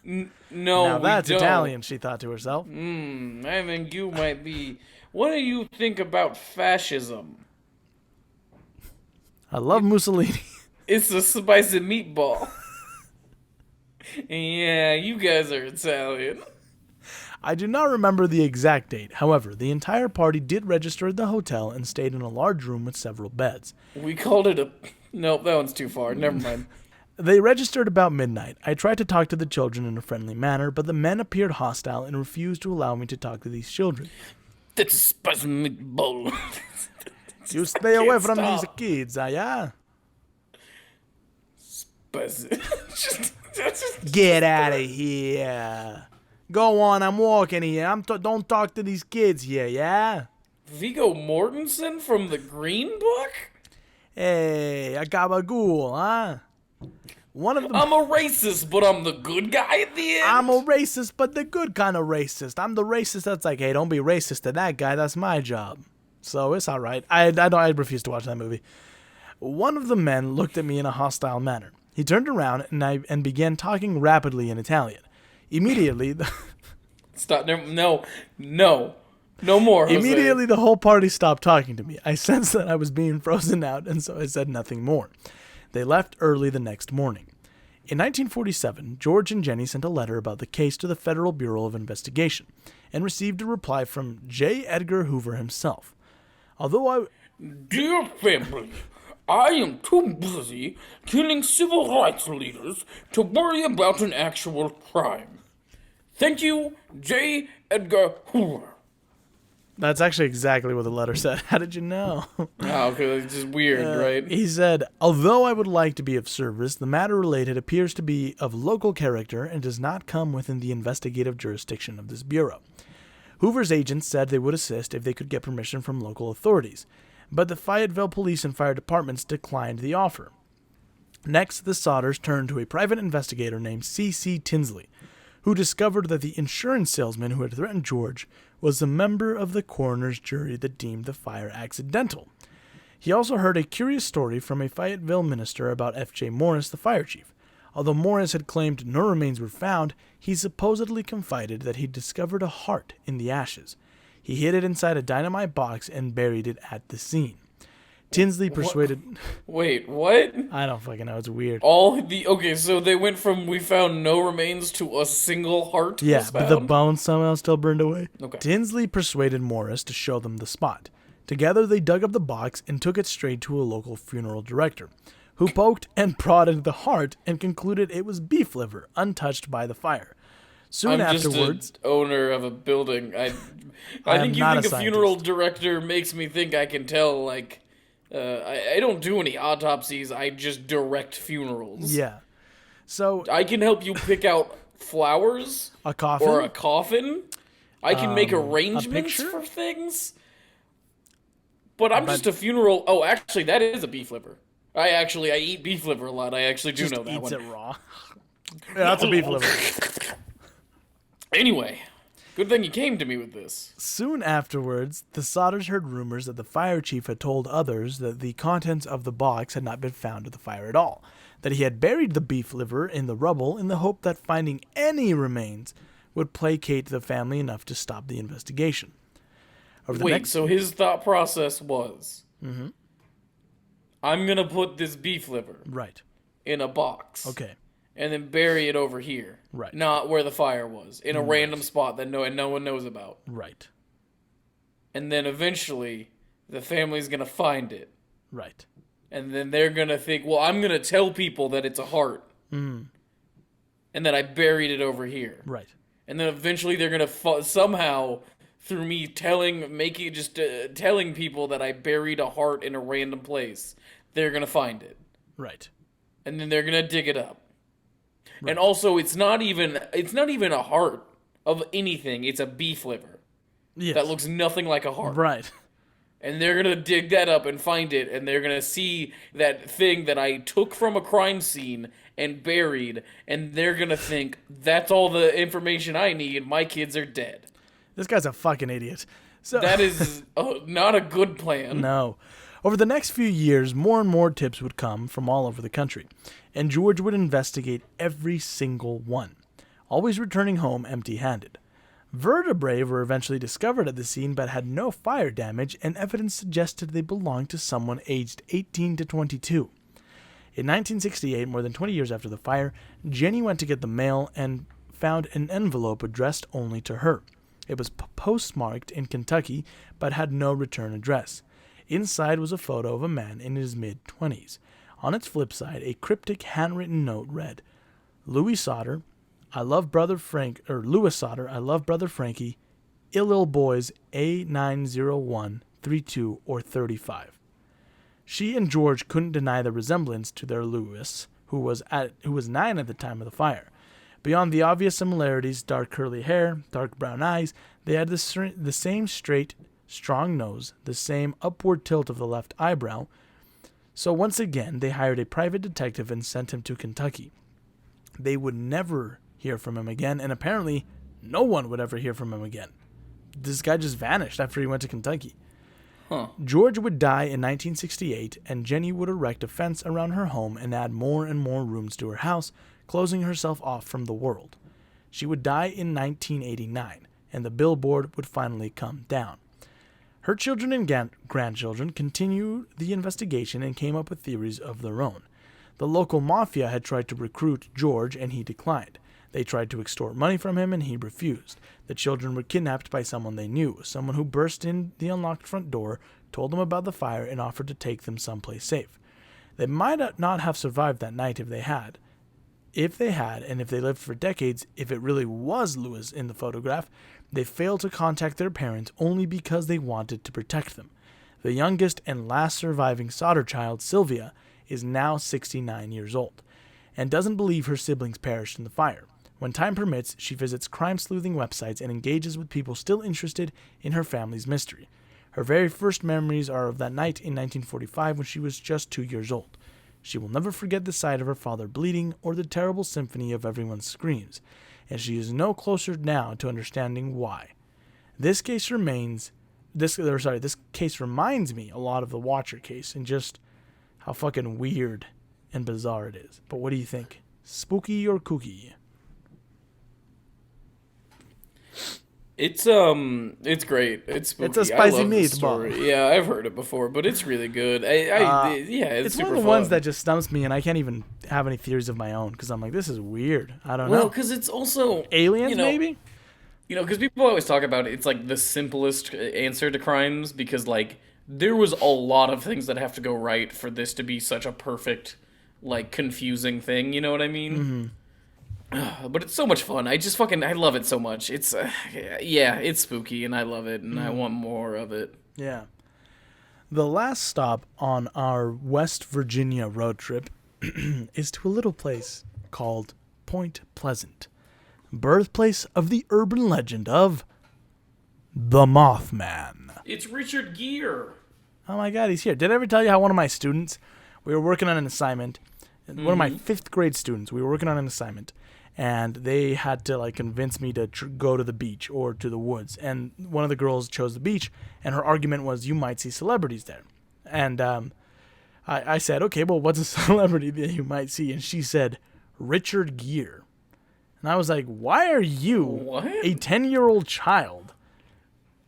S3: No,
S1: now that's
S3: we don't.
S1: Italian, she thought to herself.
S3: I think you might be. What do you think about fascism?
S1: I love Mussolini.
S3: It's a spicy meatball. Yeah, you guys are Italian.
S1: I do not remember the exact date. However, the entire party did register at the hotel and stayed in a large room with several beds.
S3: We called it a... Nope, that one's too far. Never mind.
S1: They registered about midnight. I tried to talk to the children in a friendly manner, but the men appeared hostile and refused to allow me to talk to these children.
S3: That's a spicy meatball.
S1: You stay away from
S3: stop.
S1: these kids, yeah?
S3: Spicy.
S1: Get out of here. Go on, I'm walking here. Don't talk to these kids here, yeah?
S3: Viggo Mortensen from the Green Book?
S1: Hey, I got a ghoul, huh? One of them.
S3: I'm a racist, but I'm the good guy at the end.
S1: I'm a racist, but the good kind of racist. I'm the racist that's like, hey, don't be racist to that guy. That's my job. So it's all right. I refuse to watch that movie. One of the men looked at me in a hostile manner. He turned around and began talking rapidly in Italian. Immediately,
S3: Stop. No more, Jose.
S1: Immediately, the whole party stopped talking to me. I sensed that I was being frozen out, and so I said nothing more. They left early the next morning. In 1947, George and Jenny sent a letter about the case to the Federal Bureau of Investigation and received a reply from J. Edgar Hoover himself.
S3: Dear family, I am too busy killing civil rights leaders to worry about an actual crime. Thank you, J. Edgar Hoover.
S1: That's actually exactly what the letter said. How did you know?
S3: Oh, okay, it's just weird, right?
S1: He said, although I would like to be of service, the matter related appears to be of local character and does not come within the investigative jurisdiction of this bureau. Hoover's agents said they would assist if they could get permission from local authorities, but the Fayetteville Police and Fire Departments declined the offer. Next, the Sodders turned to a private investigator named C.C. Tinsley, who discovered that the insurance salesman who had threatened George was a member of the coroner's jury that deemed the fire accidental. He also heard a curious story from a Fayetteville minister about F.J. Morris, the fire chief. Although Morris had claimed no remains were found, he supposedly confided that he discovered a heart in the ashes. He hid it inside a dynamite box and buried it at the scene. Tinsley persuaded...
S3: Wait, what?
S1: I don't fucking know. It's weird.
S3: Okay, so they went from we found no remains to a single heart was found?
S1: But the bones somehow still burned away.
S3: Okay.
S1: Tinsley persuaded Morris to show them the spot. Together, they dug up the box and took it straight to a local funeral director, who poked and prodded the heart and concluded it was beef liver, untouched by the fire. Soon afterwards...
S3: just an owner of a building. I think you think a funeral director makes me think I can tell, like... I don't do any autopsies, I just direct funerals.
S1: Yeah. So...
S3: I can help you pick out flowers.
S1: A coffin?
S3: Or a coffin. I can make arrangements for things. But I'm just a funeral... Oh, actually, that is a beef liver. I eat beef liver a lot. I actually do know that one.
S1: Just eats it raw. Yeah, that's a beef liver.
S3: Anyway... Good thing you came to me with this.
S1: Soon afterwards, the Sodders heard rumors that the fire chief had told others that the contents of the box had not been found at the fire at all, that he had buried the beef liver in the rubble in the hope that finding any remains would placate the family enough to stop the investigation.
S3: So his thought process was, I'm going to put this beef liver in a box.
S1: Okay.
S3: And then bury it over here.
S1: Right.
S3: Not where the fire was. In a random spot that no one knows about.
S1: Right. And
S3: then eventually, the family's going to find it.
S1: Right.
S3: And then they're going to think, well, I'm going to tell people that it's a heart. And that I buried it over here.
S1: Right.
S3: And then eventually they're going to somehow, through me telling people that I buried a heart in a random place, they're going to find it.
S1: Right.
S3: And then they're going to dig it up. Right. And also, it's not even a heart of anything. It's a beef liver.
S1: Yes.
S3: That looks nothing like a heart.
S1: Right.
S3: And they're going to dig that up and find it, and they're going to see that thing that I took from a crime scene and buried, and they're going to think, that's all the information I need, my kids are dead.
S1: This guy's a fucking idiot. So
S3: that is not a good plan.
S1: No. Over the next few years, more and more tips would come from all over the country, and George would investigate every single one, always returning home empty-handed. Vertebrae were eventually discovered at the scene but had no fire damage, and evidence suggested they belonged to someone aged 18 to 22. In 1968, more than 20 years after the fire, Jenny went to get the mail and found an envelope addressed only to her. It was postmarked in Kentucky but had no return address. Inside was a photo of a man in his mid-20s. On its flip side, a cryptic handwritten note read, Louis Sodder, I love brother Frankie, ill boys A901, 32 or 35. She and George couldn't deny the resemblance to their Louis, who was 9 at the time of the fire. Beyond the obvious similarities, dark curly hair, dark brown eyes, they had the same straight, strong nose, the same upward tilt of the left eyebrow. So once again, they hired a private detective and sent him to Kentucky. They would never hear from him again, and apparently no one would ever hear from him again. This guy just vanished after he went to Kentucky.
S3: Huh.
S1: George would die in 1968, and Jenny would erect a fence around her home and add more and more rooms to her house, closing herself off from the world. She would die in 1989, and the billboard would finally come down. Her children and grandchildren continued the investigation and came up with theories of their own. The local mafia had tried to recruit George, and he declined. They tried to extort money from him, and he refused. The children were kidnapped by someone they knew, someone who burst in the unlocked front door, told them about the fire, and offered to take them someplace safe. They might not have survived that night if they had. And if they lived for decades, if it really was Lewis in the photograph, they failed to contact their parents only because they wanted to protect them. The youngest and last surviving Sodder child, Sylvia, is now 69 years old, and doesn't believe her siblings perished in the fire. When time permits, she visits crime-sleuthing websites and engages with people still interested in her family's mystery. Her very first memories are of that night in 1945 when she was just 2 years old. She will never forget the sight of her father bleeding or the terrible symphony of everyone's screams, and she is no closer now to understanding why. This case reminds me a lot of the Watcher case and just how fucking weird and bizarre it is. But what do you think? Spooky or kooky?
S3: It's great. It's spooky.
S1: It's a spicy meatball.
S3: Story. Yeah, I've heard it before, but it's really good. It's
S1: one of the
S3: fun.
S1: ones that just stumps me, and I can't even have any theories of my own because I'm like, this is weird. I don't know.
S3: Well, because it's also
S1: aliens, maybe.
S3: Because people always talk about it's like the simplest answer to crimes because like there was a lot of things that have to go right for this to be such a perfect, like confusing thing. You know what I mean?
S1: Mm-hmm.
S3: But it's so much fun. I love it so much. It's it's spooky and I love it and I want more of it.
S1: Yeah. The last stop on our West Virginia road trip is to a little place called Point Pleasant, birthplace of the urban legend of the Mothman.
S3: It's Richard Gere.
S1: Oh my God, he's here. Did I ever tell you how one of my students, we were working on an assignment, one of my 5th grade students, we were working on an assignment, and they had to like convince me to go to the beach or to the woods. And one of the girls chose the beach, and her argument was you might see celebrities there. And I said, okay, well, what's a celebrity that you might see? And she said, Richard Gere. And I was like, why are you, a 10-year-old child,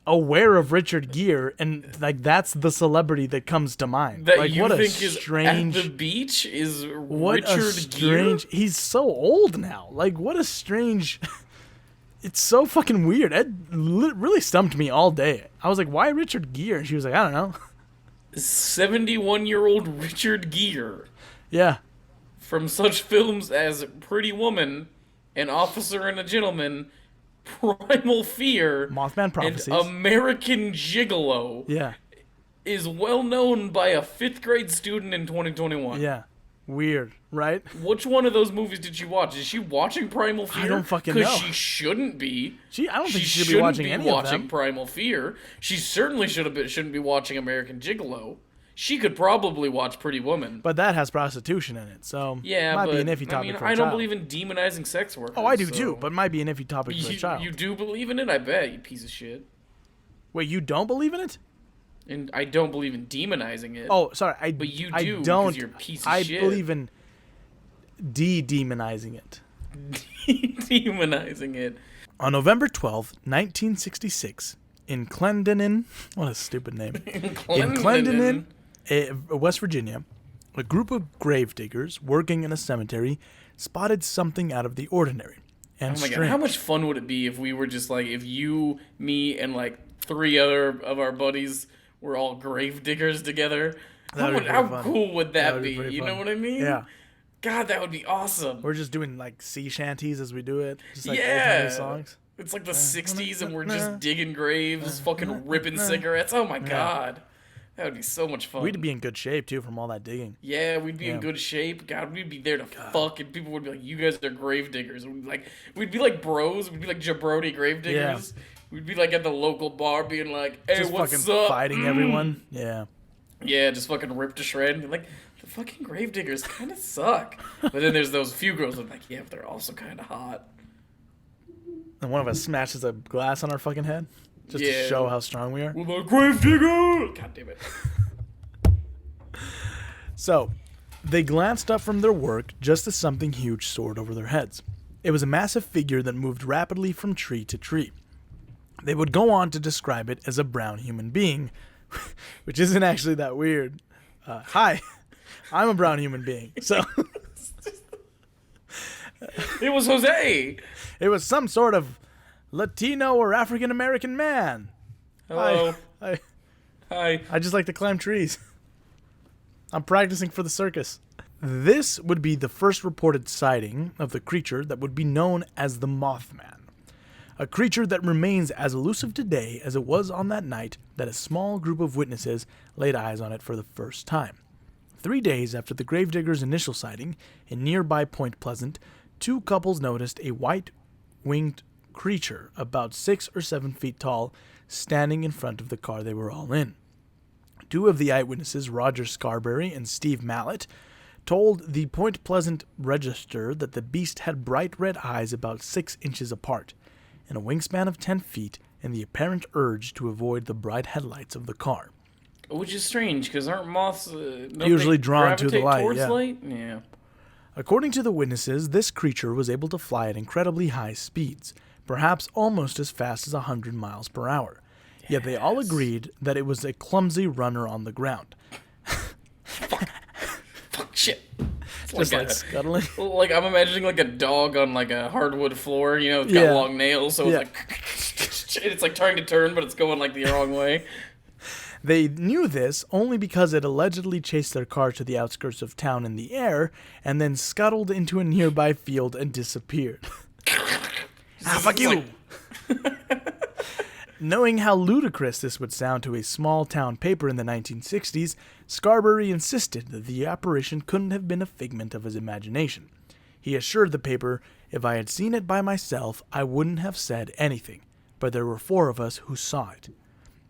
S1: aware of Richard Gere, and like that's the celebrity that comes to mind?
S3: That
S1: like,
S3: you
S1: what
S3: think
S1: a strange,
S3: is at the beach is
S1: what
S3: Richard
S1: a strange,
S3: Gere?
S1: He's so old now. Like, what a strange... It's so fucking weird. It really stumped me all day. I was like, why Richard Gere? And she was like, I don't know.
S3: 71-year-old Richard Gere.
S1: Yeah.
S3: From such films as Pretty Woman, An Officer and a Gentleman, Primal Fear,
S1: Mothman Prophecies,
S3: and American Gigolo.
S1: Yeah.
S3: Is well known by a 5th grade student in 2021.
S1: Yeah. Weird, right?
S3: Which one of those movies did she watch? Is she watching Primal Fear?
S1: I don't fucking know.
S3: Because she shouldn't be.
S1: I don't think she should be watching any of them.
S3: Primal Fear. She certainly shouldn't be watching American Gigolo. She could probably watch Pretty Woman.
S1: But that has prostitution in it, so
S3: yeah,
S1: might
S3: but,
S1: be an iffy topic for a
S3: I
S1: child.
S3: don't believe in demonizing sex workers.
S1: Oh, I do too, but might be an iffy topic for a child.
S3: You do believe in it? I bet, you piece of shit.
S1: Wait, you don't believe in it?
S3: And I don't believe in demonizing it.
S1: Oh, sorry.
S3: But you do,
S1: I don't.
S3: because you're a piece of shit.
S1: I believe in de-demonizing it.
S3: Demonizing it.
S1: On November 12th, 1966, in Clendenin, what a stupid name. In Clendenin, West Virginia, a group of gravediggers working in a cemetery spotted something out of the ordinary and strange.
S3: God, how much fun would it be if we were just like, if you, me, and like 3 other of our buddies were all gravediggers together? How cool would that be? You know what I mean?
S1: Yeah.
S3: God, that would be awesome.
S1: We're just doing like sea shanties as we do it. Just like
S3: yeah.
S1: songs.
S3: It's like the 60s and we're just digging graves, fucking ripping cigarettes. Oh my God. That would be so much fun.
S1: We'd be in good shape, too, from all that digging.
S3: Yeah, we'd be in good shape. God, we'd be there to fuck, and people would be like, you guys are grave diggers. We'd be like bros. We'd be like jabroni grave diggers. Yeah. We'd be like at the local bar being like, hey,
S1: just
S3: what's
S1: fucking
S3: up?
S1: Fighting everyone. Yeah.
S3: Yeah, just fucking ripped to shred. And be like, the fucking grave diggers kind of suck. But then there's those few girls that are like, yeah, but they're also kind of hot.
S1: And one of us smashes a glass on our fucking head just to show how strong we are.
S3: We're the grave digger! God damn it.
S1: So, they glanced up from their work just as something huge soared over their heads. It was a massive figure that moved rapidly from tree to tree. They would go on to describe it as a brown human being, which isn't actually that weird. Hi, I'm a brown human being. So
S3: it was Jose.
S1: It was some sort of Latino or African American man.
S3: Hello.
S1: Hi.
S3: Hi.
S1: I just like to climb trees. I'm practicing for the circus. This would be the first reported sighting of the creature that would be known as the Mothman. A creature that remains as elusive today as it was on that night that a small group of witnesses laid eyes on it for the first time. 3 days after the gravediggers' initial sighting, in nearby Point Pleasant, 2 couples noticed a white-winged creature about 6 or 7 feet tall standing in front of the car they were all in. 2 of the eyewitnesses, Roger Scarberry and Steve Mallett, told the Point Pleasant Register that the beast had bright red eyes about 6 inches apart, and a wingspan of 10 feet, and the apparent urge to avoid the bright headlights of the car.
S3: Which is strange, because aren't moths
S1: usually drawn to the light?
S3: Towards
S1: Yeah.
S3: light? Yeah.
S1: According to the witnesses, this creature was able to fly at incredibly high speeds, perhaps almost as fast as 100 miles per hour. Yes. Yet they all agreed that it was a clumsy runner on the ground.
S3: Fuck, shit.
S1: Just like scuttling.
S3: Like, I'm imagining like a dog on like a hardwood floor, you know, it's got long nails, so it's like, it's like trying to turn, but it's going like the wrong way.
S1: They knew this only because it allegedly chased their car to the outskirts of town in the air and then scuttled into a nearby field and disappeared. Fuck you! Knowing how ludicrous this would sound to a small-town paper in the 1960s, Scarberry insisted that the apparition couldn't have been a figment of his imagination. He assured the paper, if I had seen it by myself, I wouldn't have said anything, but there were 4 of us who saw it.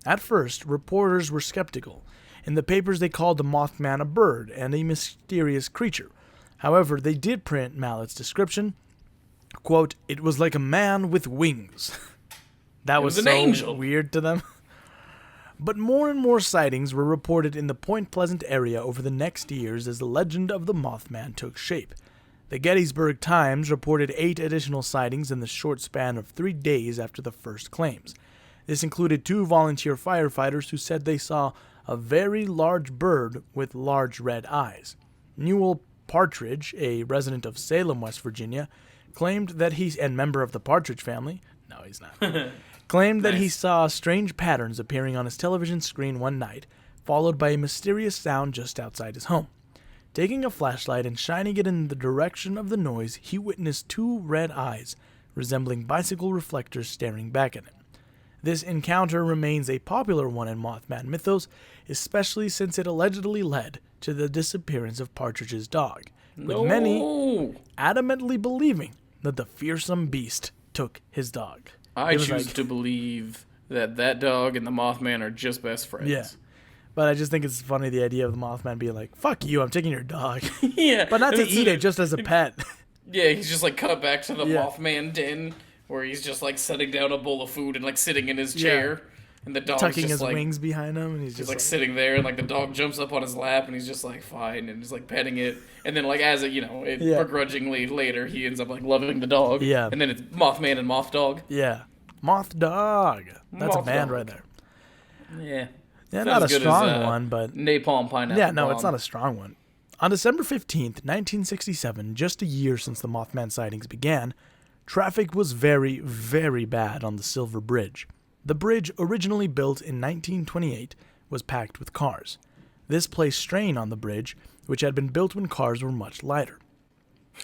S1: At first, reporters were skeptical. In the papers, they called the Mothman a bird and a mysterious creature. However, they did print Mallett's description. Quote, it was like a man with wings. That was so angel. Weird to them. But more and more sightings were reported in the Point Pleasant area over the next years as the legend of the Mothman took shape. The Gettysburg Times reported 8 additional sightings in the short span of 3 days after the first claims. This included 2 volunteer firefighters who said they saw a very large bird with large red eyes. Newell Partridge, a resident of Salem, West Virginia, claimed that and member of the Partridge family, no, he's not, claimed that he saw strange patterns appearing on his television screen one night, followed by a mysterious sound just outside his home. Taking a flashlight and shining it in the direction of the noise, he witnessed 2 red eyes, resembling bicycle reflectors staring back at him. This encounter remains a popular one in Mothman mythos, especially since it allegedly led to the disappearance of Partridge's dog, with many adamantly believing that the fearsome beast took his dog.
S3: I choose to believe that dog and the Mothman are just best friends.
S1: Yeah. But I just think it's funny, the idea of the Mothman being like, fuck you, I'm taking your dog.
S3: Yeah.
S1: But not to eat it, just as a pet.
S3: Yeah, he's just like cut back to the Mothman den, where he's just like setting down a bowl of food and like sitting in his chair. And the dog's
S1: tucking
S3: just
S1: his
S3: like,
S1: wings behind him, and he's just
S3: like sitting there, and like the dog jumps up on his lap, and he's just like fine, and he's like petting it, and then like as it, begrudgingly later he ends up like loving the dog, and then it's Mothman and Moth Dog.
S1: Yeah, Moth Dog. That's
S3: Moth
S1: a band
S3: Dog.
S1: right there.
S3: Yeah,
S1: not a strong one, but
S3: Napalm Pineapple.
S1: Yeah, no,
S3: Bomb.
S1: It's not a strong one. On December 15th, 1967, just a year since the Mothman sightings began, traffic was very, very bad on the Silver Bridge. The bridge, originally built in 1928, was packed with cars. This placed strain on the bridge, which had been built when cars were much lighter.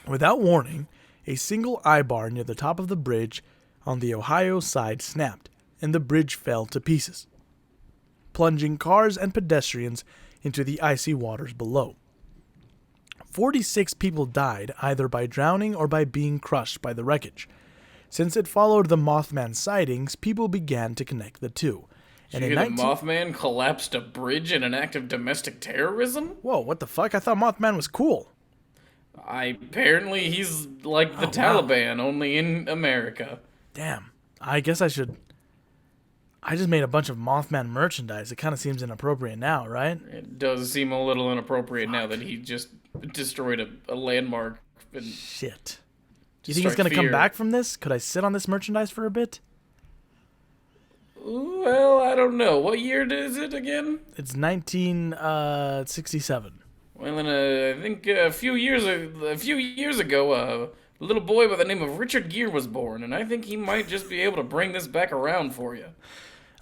S1: Without warning, a single eye-bar near the top of the bridge on the Ohio side snapped, and the bridge fell to pieces. plunging cars and pedestrians into the icy waters below. 46 people died either by drowning or by being crushed by the wreckage. Since it followed the Mothman sightings, people began to connect the two.
S3: Did you hear the Mothman collapsed a bridge in an act of domestic terrorism?
S1: Whoa, what the fuck? I thought Mothman was cool.
S3: Apparently he's like the Taliban, only in America.
S1: Damn. I guess I should... I just made a bunch of Mothman merchandise. It kind of seems inappropriate now, right?
S3: It does seem a little inappropriate now that he just destroyed a landmark. And
S1: shit. Do you think he's going to come back from this? Could I sit on this merchandise for a bit?
S3: Well, I don't know. What year is it again?
S1: It's 1967.
S3: Well, then I think a few years ago, a little boy by the name of Richard Gere was born, and I think he might just be able to bring this back around for you.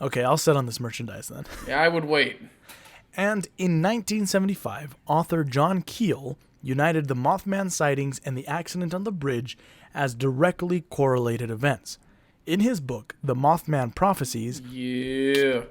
S1: Okay, I'll sit on this merchandise then.
S3: Yeah, I would wait.
S1: And in 1975, author John Keel united the Mothman sightings and the accident on the bridge as directly correlated events. In his book, The Mothman Prophecies...
S3: Yeah.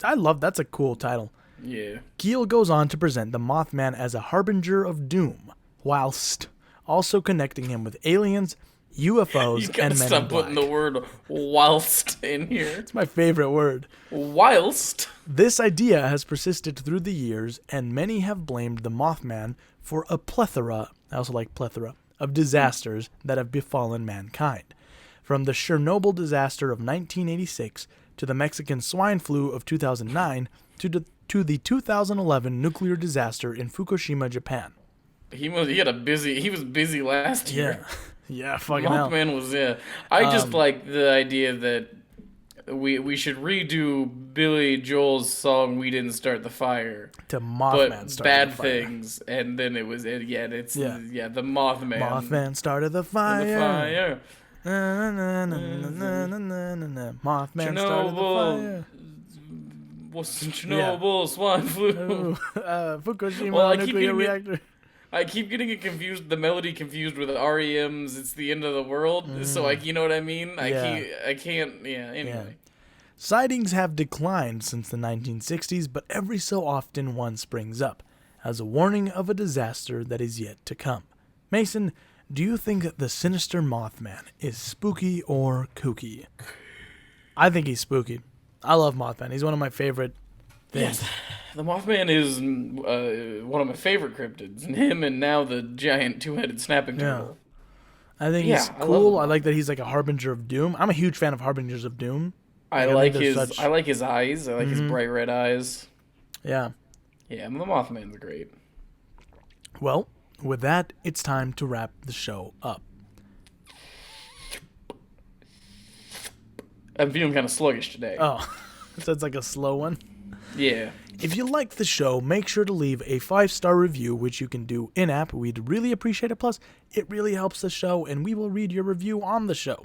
S1: I love... That's a cool title.
S3: Yeah.
S1: Keel goes on to present the Mothman as a harbinger of doom, whilst also connecting him with aliens, UFOs, and Men in Black. You gotta stop
S3: putting the word whilst in here.
S1: It's my favorite word.
S3: Whilst.
S1: This idea has persisted through the years, and many have blamed the Mothman for a plethora, I also like plethora, of disasters that have befallen mankind. From the Chernobyl disaster of 1986 to the Mexican swine flu of 2009 to the 2011 nuclear disaster in Fukushima, Japan.
S3: He was busy last year.
S1: Yeah, fucking hell.
S3: Mothman was, yeah. I just like the idea that we should redo Billy Joel's song "We Didn't Start the Fire"
S1: to Mothman
S3: but bad things, and then it was the Mothman.
S1: Mothman started the fire. Mothman started the fire.
S3: What's Chernobyl swine flu?
S1: Fukushima nuclear reactor.
S3: I keep getting it confused, the melody confused with REM's "It's the End of the World." So, you know what I mean? I can't. Anyway.
S1: Yeah. Sightings have declined since the 1960s, but every so often one springs up as a warning of a disaster that is yet to come. Mason, do you think that the sinister Mothman is spooky or kooky? I think he's spooky. I love Mothman. He's one of my favorite things.
S3: Yes. The Mothman is one of my favorite cryptids. Him and now the giant two-headed snapping turtle.
S1: I think he's cool. I like that he's like a harbinger of doom. I'm a huge fan of harbingers of doom.
S3: I like his eyes. I like his bright red eyes.
S1: Yeah.
S3: Yeah, the Mothman's great.
S1: Well, with that, it's time to wrap the show up.
S3: I'm feeling kind of sluggish today.
S1: Oh, so it's like a slow one?
S3: Yeah.
S1: If you like the show, make sure to leave a 5-star review, which you can do in-app. We'd really appreciate it. Plus, it really helps the show, and we will read your review on the show.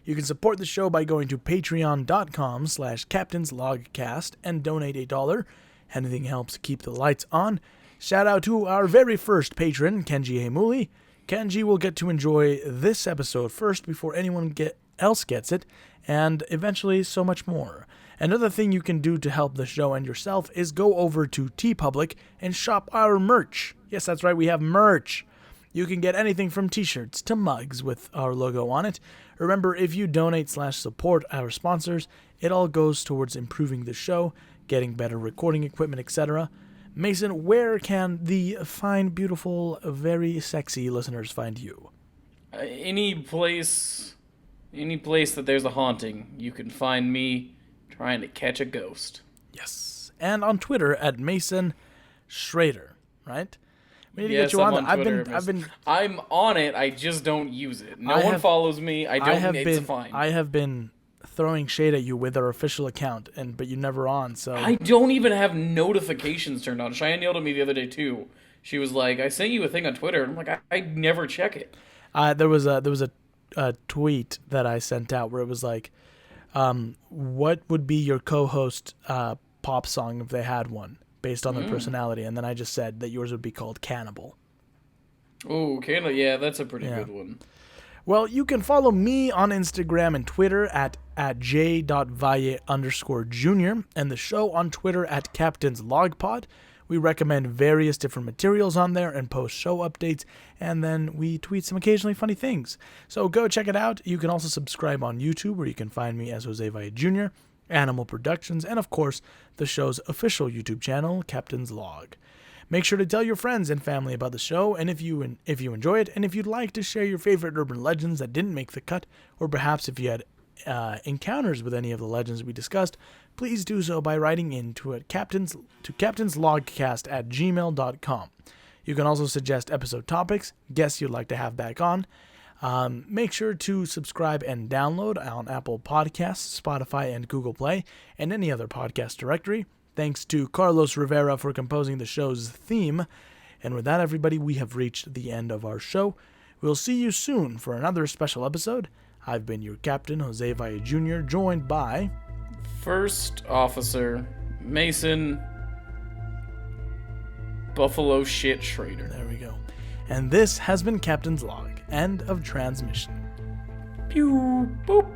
S1: You can support the show by going to patreon.com/captainslogcast and donate $1. Anything helps keep the lights on. Shout out to our very first patron, Kenji Hamuli. Kenji will get to enjoy this episode first before anyone else gets it, and eventually so much more. Another thing you can do to help the show and yourself is go over to Teepublic and shop our merch. Yes, that's right, we have merch. You can get anything from t-shirts to mugs with our logo on it. Remember, if you donate/support our sponsors, it all goes towards improving the show, getting better recording equipment, etc. Mason, where can the fine, beautiful, very sexy listeners find you?
S3: Any place that there's a haunting, you can find me trying to catch a ghost.
S1: Yes. And on Twitter at Mason Schrader, right? We need to
S3: yes,
S1: get you on
S3: that. I'm on it. I just don't use it. No one follows me. It's fine.
S1: I have been throwing shade at you with our official account, but you're never on. So
S3: I don't even have notifications turned on. Cheyenne yelled at me the other day too. She was like, "I sent you a thing on Twitter." And I'm like, I never check it.
S1: There was a tweet that I sent out where it was like, what would be your co-host pop song if they had one based on their personality? And then I just said that yours would be called Cannibal.
S3: Oh, Cannibal. Yeah, that's a pretty good one.
S1: Well, you can follow me on Instagram and Twitter at j.valle_jr. and the show on Twitter at Captain's Logpod. We recommend various different materials on there and post show updates, and then we tweet some occasionally funny things. So go check it out. You can also subscribe on YouTube, where you can find me as Jose Valle Jr., Animal Productions, and of course, the show's official YouTube channel, Captain's Log. Make sure to tell your friends and family about the show, and if you enjoy it, and if you'd like to share your favorite urban legends that didn't make the cut, or perhaps if you had encounters with any of the legends we discussed, please do so by writing in to captainslogcast@gmail.com. You can also suggest episode topics, guests you'd like to have back on. Make sure to subscribe and download on Apple Podcasts, Spotify, and Google Play, and any other podcast directory. Thanks to Carlos Rivera for composing the show's theme. And with that, everybody, we have reached the end of our show. We'll see you soon for another special episode. I've been your captain, Jose Valle Jr., joined by...
S3: First Officer Mason Buffalo Shit Schrader.
S1: There we go. And this has been Captain's Log. End of transmission.
S3: Pew, boop.